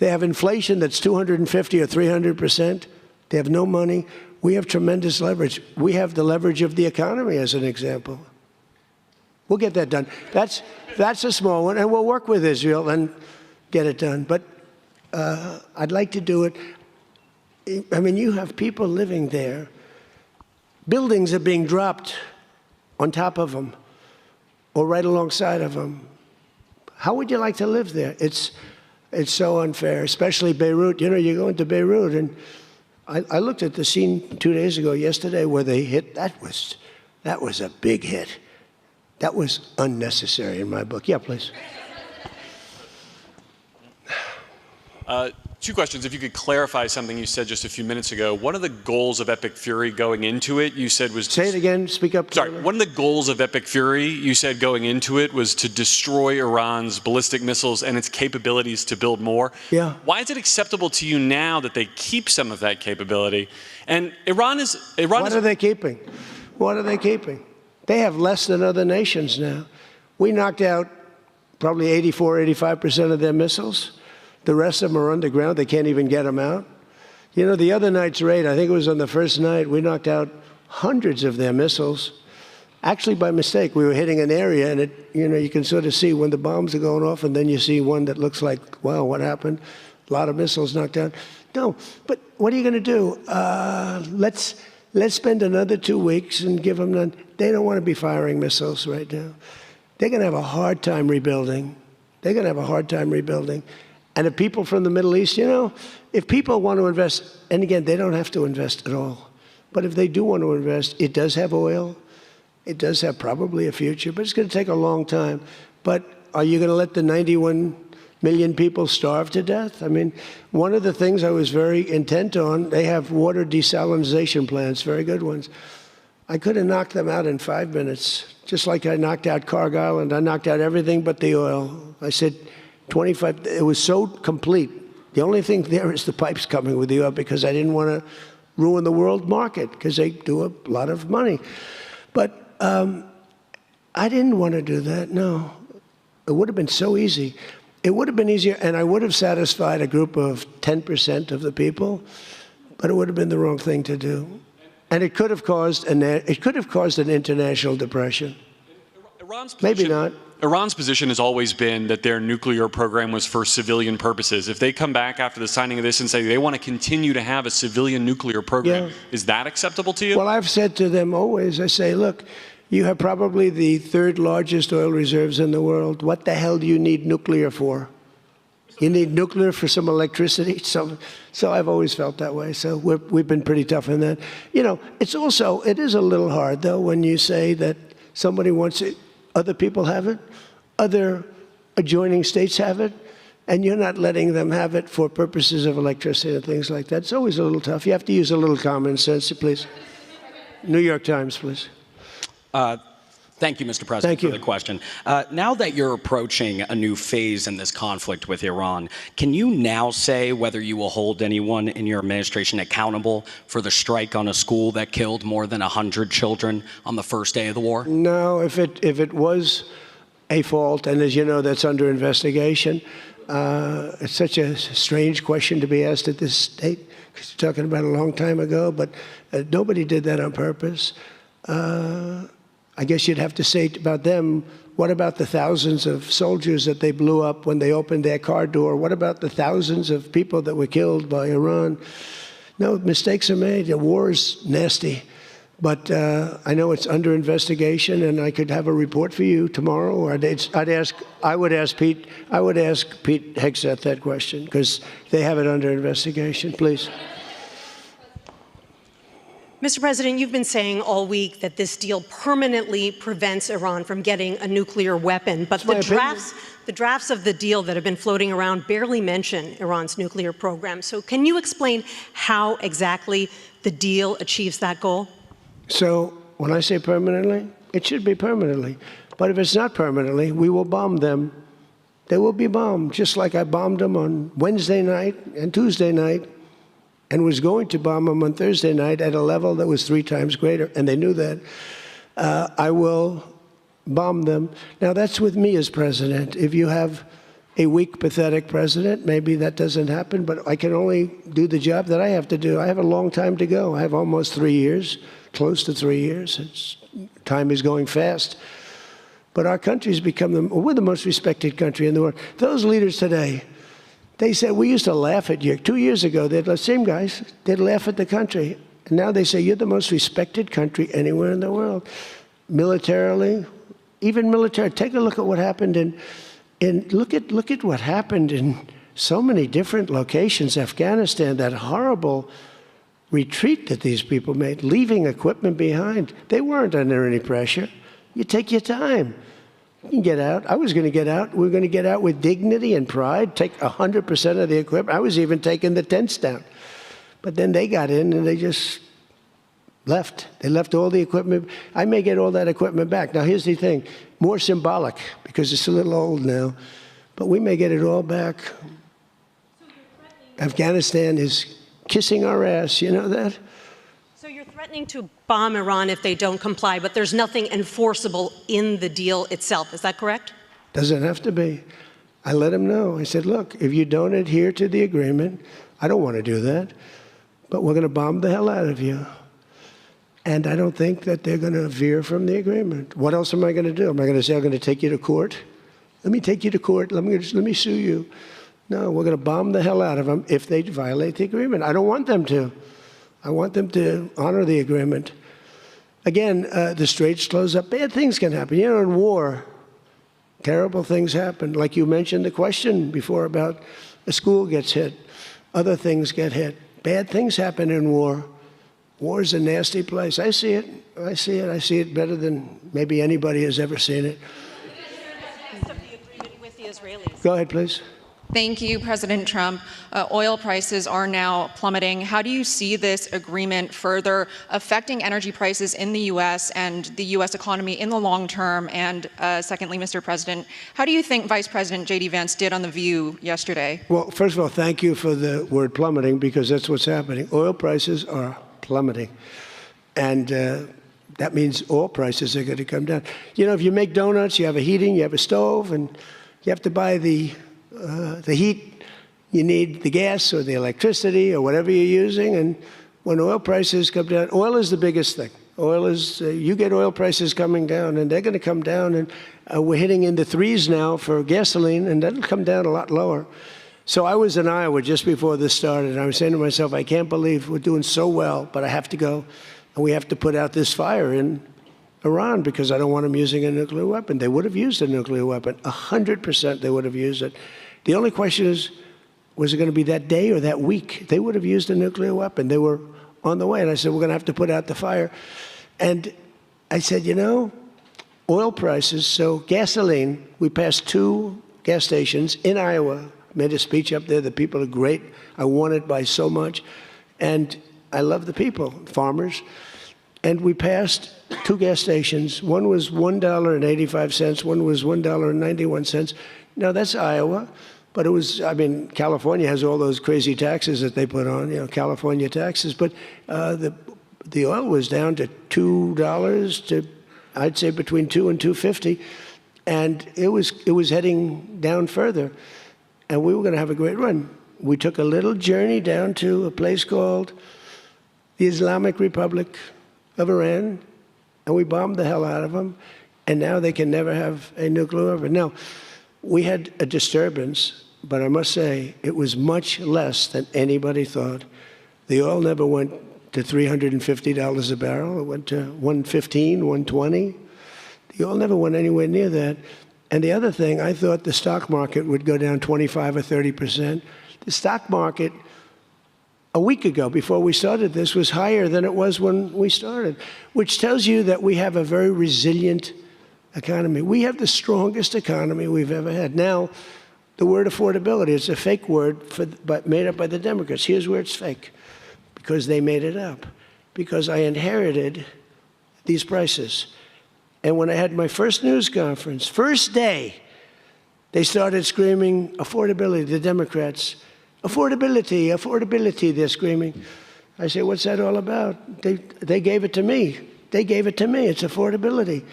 They have inflation that's 250 or 300%. They have no money. We have tremendous leverage. We have the leverage of the economy, as an example. We'll get that done. That's a small one, and we'll work with Israel and get it done. But I'd like to do it. I mean, you have people living there. Buildings are being dropped on top of them or right alongside of them. How would you like to live there? It's so unfair, especially Beirut. You go into Beirut and I looked at the scene 2 days ago, yesterday, where they hit. That was a big hit. That was unnecessary in my book. Yeah, please. Two questions. If you could clarify something you said just a few minutes ago. One of the goals of Epic Fury going into it, you said was... Say it again. Speak up. Sorry. One of the goals of Epic Fury, you said going into it, was to destroy Iran's ballistic missiles and its capabilities to build more. Yeah. Why is it acceptable to you now that they keep some of that capability? And Iran is... What are they keeping? What are they keeping? They have less than other nations now. We knocked out probably 84, 85% of their missiles. The rest of them are underground. They can't even get them out. You know, the other night's raid, I think it was on the first night, we knocked out hundreds of their missiles. Actually, by mistake, we were hitting an area, and you can sort of see when the bombs are going off, and then you see one that looks like, wow, what happened? A lot of missiles knocked out. No, but what are you going to do? Let's spend another 2 weeks and give them none. They don't want to be firing missiles right now. They're going to have a hard time rebuilding. They're going to have a hard time rebuilding. And if people from the Middle East, if people want to invest, and again, they don't have to invest at all. But if they do want to invest, it does have oil. It does have probably a future, but it's going to take a long time. But are you going to let the 91 million people starve to death? I mean, one of the things I was very intent on, they have water desalination plants, very good ones. I could have knocked them out in 5 minutes, just like I knocked out Cargill, and I knocked out everything but the oil. I said, 25, it was so complete. The only thing there is the pipes coming with the oil because I didn't want to ruin the world market because they do a lot of money. But I didn't want to do that, no. It would have been so easy. It would have been easier, and I would have satisfied a group of 10% of the people, but it would have been the wrong thing to do. And it could have caused an international depression. Maybe not. Iran's position has always been that their nuclear program was for civilian purposes. If they come back after the signing of this and say they want to continue to have a civilian nuclear program, is that acceptable to you? Well, I've said to them always, I say, look, you have probably the third largest oil reserves in the world. What the hell do you need nuclear for? You need nuclear for some electricity? So I've always felt that way. So we've been pretty tough in that. It is a little hard, though, when you say that somebody wants it, other people have it, other adjoining states have it, and you're not letting them have it for purposes of electricity and things like that. It's always a little tough. You have to use a little common sense, please. New York Times, please. Thank you, Mr. President, for the question. Now that you're approaching a new phase in this conflict with Iran, can you now say whether you will hold anyone in your administration accountable for the strike on a school that killed more than 100 children on the first day of the war? No, if it was a fault, and as you know, that's under investigation. It's such a strange question to be asked at this state, because you're talking about a long time ago, but nobody did that on purpose. I guess you'd have to say about them, what about the thousands of soldiers that they blew up when they opened their car door? What about the thousands of people that were killed by Iran? No, mistakes are made. The war is nasty. But I know it's under investigation, and I could have a report for you tomorrow. Or I would ask Pete Hegseth that question, because they have it under investigation. Please. Mr. President, you've been saying all week that this deal permanently prevents Iran from getting a nuclear weapon, but the drafts of the deal that have been floating around barely mention Iran's nuclear program. So can you explain how exactly the deal achieves that goal? So when I say permanently, it should be permanently. But if it's not permanently, we will bomb them. They will be bombed, just like I bombed them on Wednesday night and Tuesday night, and was going to bomb them on Thursday night at a level that was 3 times greater, and they knew that. I will bomb them. Now, that's with me as president. If you have a weak, pathetic president, maybe that doesn't happen, but I can only do the job that I have to do. I have a long time to go. I have almost 3 years, close to 3 years. Time is going fast. But our country's become we're the most respected country in the world. Those leaders today, they said, we used to laugh at you. 2 years ago, the same guys, they'd laugh at the country. And now they say, you're the most respected country anywhere in the world. Militarily, even military. Take a look at what happened look at what happened in so many different locations. Afghanistan, that horrible retreat that these people made, leaving equipment behind. They weren't under any pressure. You take your time. You can get out. I was going to get out. We were going to get out with dignity and pride, take 100% of the equipment. I was even taking the tents down. But then they got in and they just left. They left all the equipment. I may get all that equipment back. Now, here's the thing. More symbolic, because it's a little old now. But we may get it all back. Afghanistan is kissing our ass. You know that? So you're threatening to bomb Iran if they don't comply, but there's nothing enforceable in the deal itself. Is that correct? Doesn't have to be. I let them know. I said, look, if you don't adhere to the agreement, I don't want to do that, but we're going to bomb the hell out of you. And I don't think that they're going to veer from the agreement. What else am I going to do? Am I going to say I'm going to take you to court? Let me take you to court. Let me sue you. No, we're going to bomb the hell out of them if they violate the agreement. I don't want them to. I want them to honor the agreement. Again, the straits close up. Bad things can happen. You know, in war, terrible things happen. Like you mentioned the question before about a school gets hit. Other things get hit. Bad things happen in war. War is a nasty place. I see it. I see it. I see it better than maybe anybody has ever seen it. Of the agreement with the Israelis. Go ahead, please. Thank you, President Trump. Oil prices are now plummeting. How do you see this agreement further affecting energy prices in the U.S. and the U.S. economy in the long term? And secondly, Mr. President, how do you think Vice President J.D. Vance did on The View yesterday? Well, first of all, thank you for the word plummeting, because that's what's happening. Oil prices are plummeting. And that means oil prices are going to come down. You know, if you make donuts, you have a heating, you have a stove, and you have to buy the heat, you need the gas or the electricity or whatever you're using. And when oil prices come down, oil is the biggest thing. Oil is, you get oil prices coming down, and they're going to come down. And we're hitting in the threes now for gasoline, and that'll come down a lot lower. So I was in Iowa just before this started, and I was saying to myself, I can't believe we're doing so well, but I have to go, and we have to put out this fire in Iran, because I don't want them using a nuclear weapon. They would have used a nuclear weapon. 100% they would have used it. The only question is, was it going to be that day or that week? They would have used a nuclear weapon. They were on the way. And I said, we're going to have to put out the fire. And I said, you know, oil prices, so gasoline, we passed 2 gas stations in Iowa, made a speech up there. The people are great. I won it by so much. And I love the people, farmers. And we passed 2 gas stations. One was $1.85. One was $1.91. Now, that's Iowa. But it was, I mean, California has all those crazy taxes that they put on, you know, California taxes. But the oil was down to $2 to, I'd say, between $2 and $2.50. And it was heading down further. And we were going to have a great run. We took a little journey down to a place called the Islamic Republic of Iran, and we bombed the hell out of them. And now they can never have a nuclear weapon. Now, we had a disturbance, but I must say it was much less than anybody thought. The oil never went to $350 a barrel. It went to $115, $120. The oil never went anywhere near that. And the other thing, I thought the stock market would go down 25 or 30%. The stock market, a week ago, before we started this, was higher than it was when we started, which tells you that we have a very resilient economy. We have the strongest economy we've ever had. Now, the word affordability, it's a fake word but made up by the Democrats. Here's where it's fake, because they made it up. Because I inherited these prices. And when I had my first news conference, first day, they started screaming affordability, the Democrats. Affordability, affordability, they're screaming. I say, what's that all about? They gave it to me. They gave it to me. It's affordability.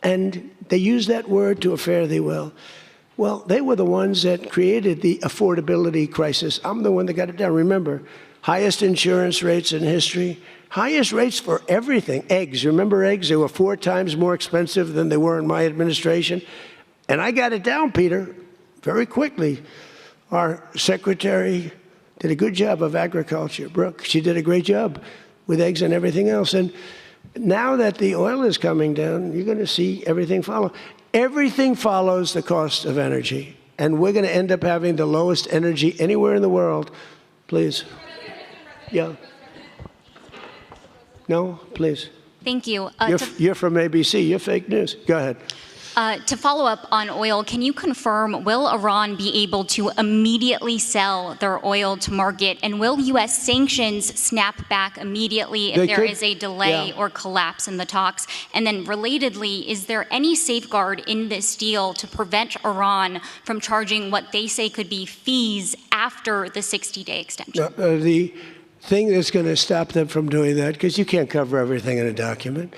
And they used that word to a fare thee well. Well, they were the ones that created the affordability crisis. I'm the one that got it down. Remember, highest insurance rates in history, highest rates for everything. Eggs, remember eggs? They were 4 times more expensive than they were in my administration. And I got it down, Peter, very quickly. Our secretary did a good job of agriculture, Brooke. She did a great job with eggs and everything else. And now that the oil is coming down, you're going to see everything follow. Everything follows the cost of energy. And we're going to end up having the lowest energy anywhere in the world. Please. Yeah. No, please. Thank you. You're from ABC. You're fake news. Go ahead. To follow up on oil, can you confirm, will Iran be able to immediately sell their oil to market? And will U.S. sanctions snap back immediately if there is a delay or collapse in the talks? And then relatedly, is there any safeguard in this deal to prevent Iran from charging what they say could be fees after the 60-day extension? The thing that's going to stop them from doing that, because you can't cover everything in a document,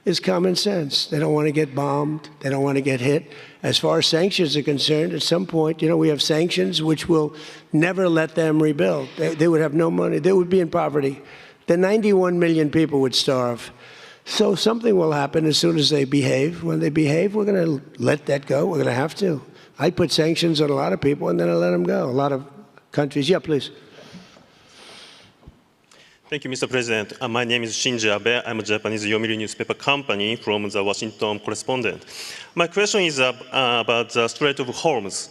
is common sense. They don't want to get bombed. They don't want to get hit. As far as sanctions are concerned, at some point, we have sanctions which will never let them rebuild. They would have no money. They would be in poverty. The 91 million people would starve. So something will happen as soon as they behave. When they behave, we're going to let that go. We're going to have to. I put sanctions on a lot of people, and then I let them go. A lot of countries. Yeah, please. Thank you, Mr. President. My name is Shinji Abe. I'm a Japanese Yomiuri newspaper company from the Washington Correspondent. My question is about the Strait of Hormuz.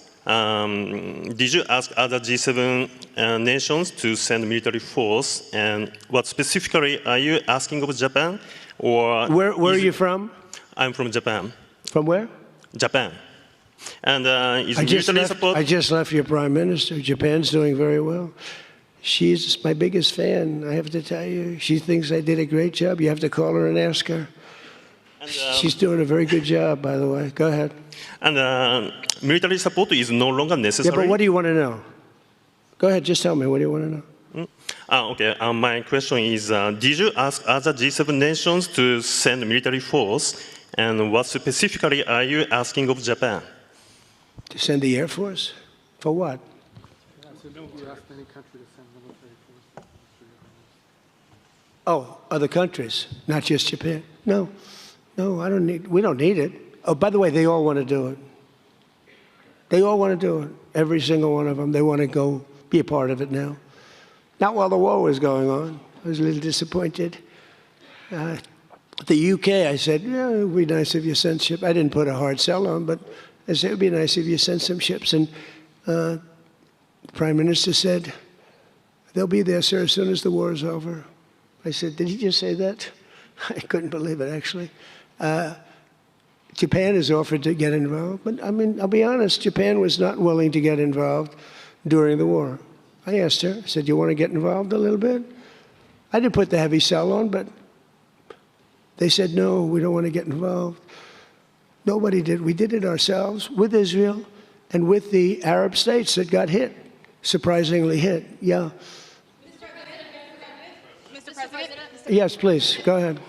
Did you ask other G7 nations to send military force? And what specifically are you asking of Japan? Or where are you from? I'm from Japan. From where? Japan. And is military support? I just left your prime minister. Japan's doing very well. She's my biggest fan, I have to tell you. She thinks I did a great job. You have to call her and ask her. And, she's doing a very good job, by the way. Go ahead. And military support is no longer necessary? Yeah, but what do you want to know? Go ahead, just tell me. What do you want to know? Okay, my question is, did you ask other G7 nations to send military force? And what specifically are you asking of Japan? To send the Air Force? For what? Oh, other countries, not just Japan. No, we don't need it. Oh, by the way, they all want to do it. They all want to do it. Every single one of them. They want to go be a part of it now. Not while the war was going on. I was a little disappointed. The UK, I said, yeah, it would be nice if you sent ships. I didn't put a hard sell on, but I said it would be nice if you sent some ships. And the Prime Minister said, they'll be there, sir, as soon as the war is over. I said, did he just say that? I couldn't believe it, actually. Japan has offered to get involved, but I mean, I'll be honest, Japan was not willing to get involved during the war. I asked her, I said, you want to get involved a little bit? I didn't put the heavy sell on, but they said, no, we don't want to get involved. Nobody did. We did it ourselves with Israel and with the Arab states that got hit, surprisingly hit. Yeah. Yes, please, go ahead.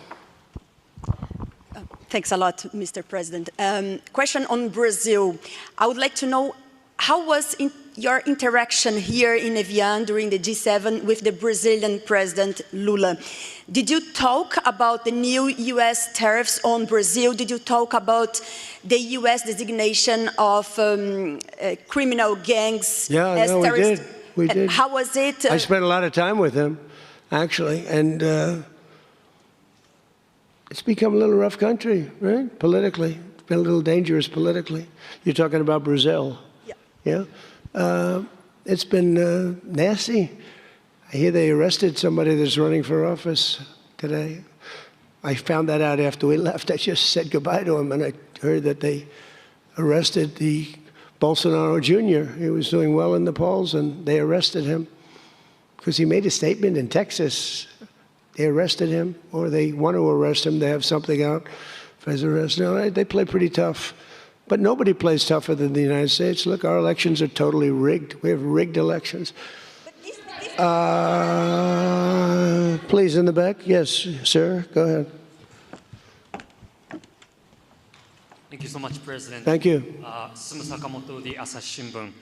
Thanks a lot, Mr. President. Question on Brazil. I would like to know, how was your interaction here in Evian during the G7 with the Brazilian President Lula? Did you talk about the new U.S. tariffs on Brazil? Did you talk about the U.S. designation of criminal gangs as terrorists? We did. How was it? I spent a lot of time with him, actually, and it's become a little rough country, right? Politically. It's been a little dangerous politically. You're talking about Brazil. Yeah? It's been nasty. I hear they arrested somebody that's running for office today. I found that out after we left. I just said goodbye to him, and I heard that they arrested the Bolsonaro Jr. He was doing well in the polls, and they arrested him because he made a statement in Texas. They arrested him, or they want to arrest him. They have something out for his arrest. No, they play pretty tough. But nobody plays tougher than the United States. Look, our elections are totally rigged. We have rigged elections. Please, in the back. Yes, sir. Go ahead. Thank you so much, President. Thank you. Sumu Sakamoto, the Asahi Shimbun.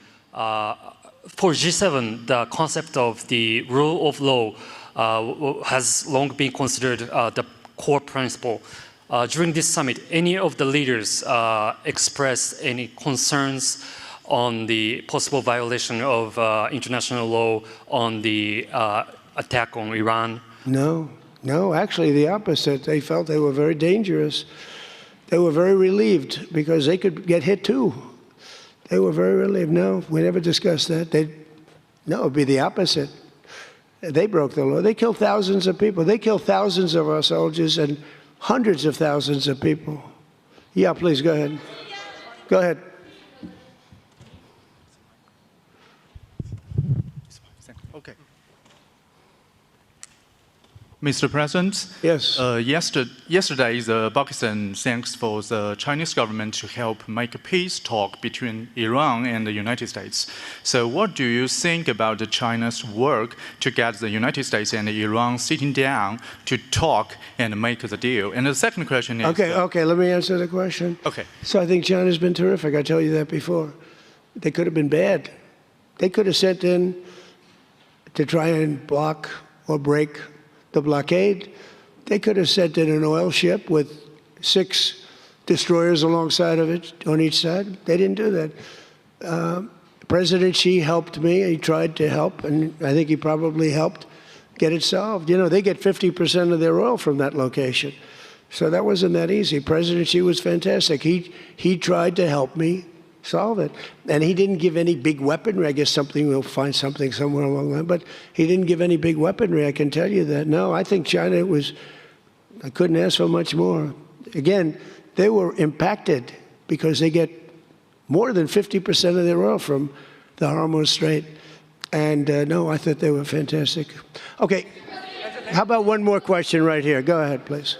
For G7, the concept of the rule of law has long been considered the core principle. During this summit, any of the leaders expressed any concerns on the possible violation of international law on the attack on Iran? No, actually the opposite. They felt they were very dangerous. They were very relieved because they could get hit too. They were very relieved. No, we never discussed that. No, it would be the opposite. They broke the law. They killed thousands of people. They killed thousands of our soldiers and hundreds of thousands of people. Yeah, please, go ahead. Go ahead. Okay. Mr. President, yes. Yesterday, the Pakistan thanks for the Chinese government to help make a peace talk between Iran and the United States. So, what do you think about the China's work to get the United States and Iran sitting down to talk and make the deal? And the second question is. Okay. Let me answer the question. Okay. So I think China's been terrific. I told you that before. They could have been bad. They could have sent in to try and block or break the blockade. They could have sent in an oil ship with 6 destroyers alongside of it on each side. They didn't do that. President Xi helped me. He tried to help, and I think he probably helped get it solved. You know, they get 50% of their oil from that location. So that wasn't that easy. President Xi was fantastic. He tried to help me solve it. And he didn't give any big weaponry. I guess we'll find something somewhere along the line. But he didn't give any big weaponry, I can tell you that. No, I think China I couldn't ask for much more. Again, they were impacted because they get more than 50% of their oil from the Hormuz Strait. And no, I thought they were fantastic. Okay, how about one more question right here? Go ahead, please.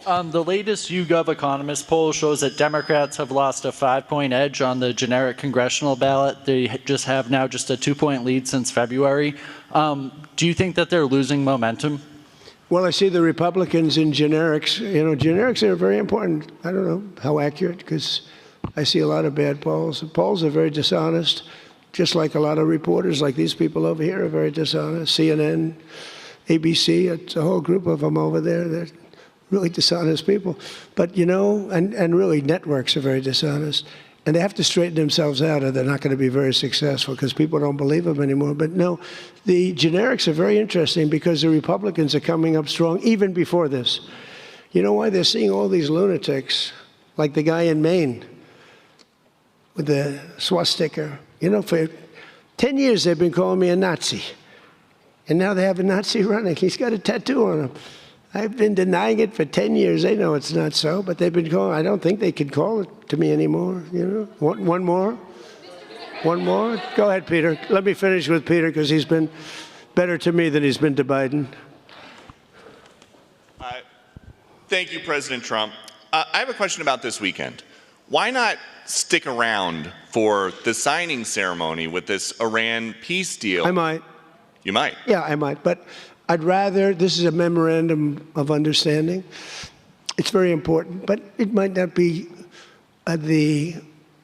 The latest YouGov Economist poll shows that Democrats have lost a 5-point edge on the generic congressional ballot. They just have now just a 2-point lead since February. Do you think that they're losing momentum? Well, I see the Republicans in generics. You know, generics are very important. I don't know how accurate, because I see a lot of bad polls. The polls are very dishonest, just like a lot of reporters, like these people over here, are very dishonest. CNN, ABC, it's a whole group of them over there. They're really dishonest people. But, you know, and really networks are very dishonest. And they have to straighten themselves out or they're not going to be very successful because people don't believe them anymore. But no, the generics are very interesting because the Republicans are coming up strong even before this. You know why? They're seeing all these lunatics, like the guy in Maine with the swastika. You know, for 10 years they've been calling me a Nazi. And now they have a Nazi running. He's got a tattoo on him. I've been denying it for 10 years. They know it's not so, but they've been calling. I don't think they could call it to me anymore. You know, one more? One more? Go ahead, Peter. Let me finish with Peter because he's been better to me than he's been to Biden. Thank you, President Trump. I have a question about this weekend. Why not stick around for the signing ceremony with this Iran peace deal? I might. You might? Yeah, I might. But I'd rather, this is a memorandum of understanding. It's very important, but it might not be the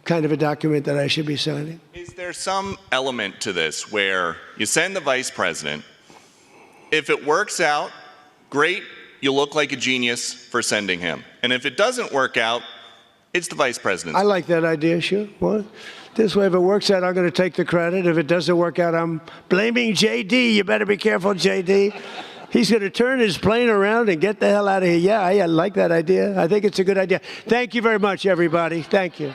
kind of a document that I should be signing. Is there some element to this where you send the vice president, if it works out, great, you look like a genius for sending him. And if it doesn't work out, it's the vice president. I like that idea, sure. What? This way, if it works out, I'm going to take the credit. If it doesn't work out, I'm blaming JD. You better be careful, JD. He's going to turn his plane around and get the hell out of here. Yeah, I like that idea. I think it's a good idea. Thank you very much, everybody. Thank you.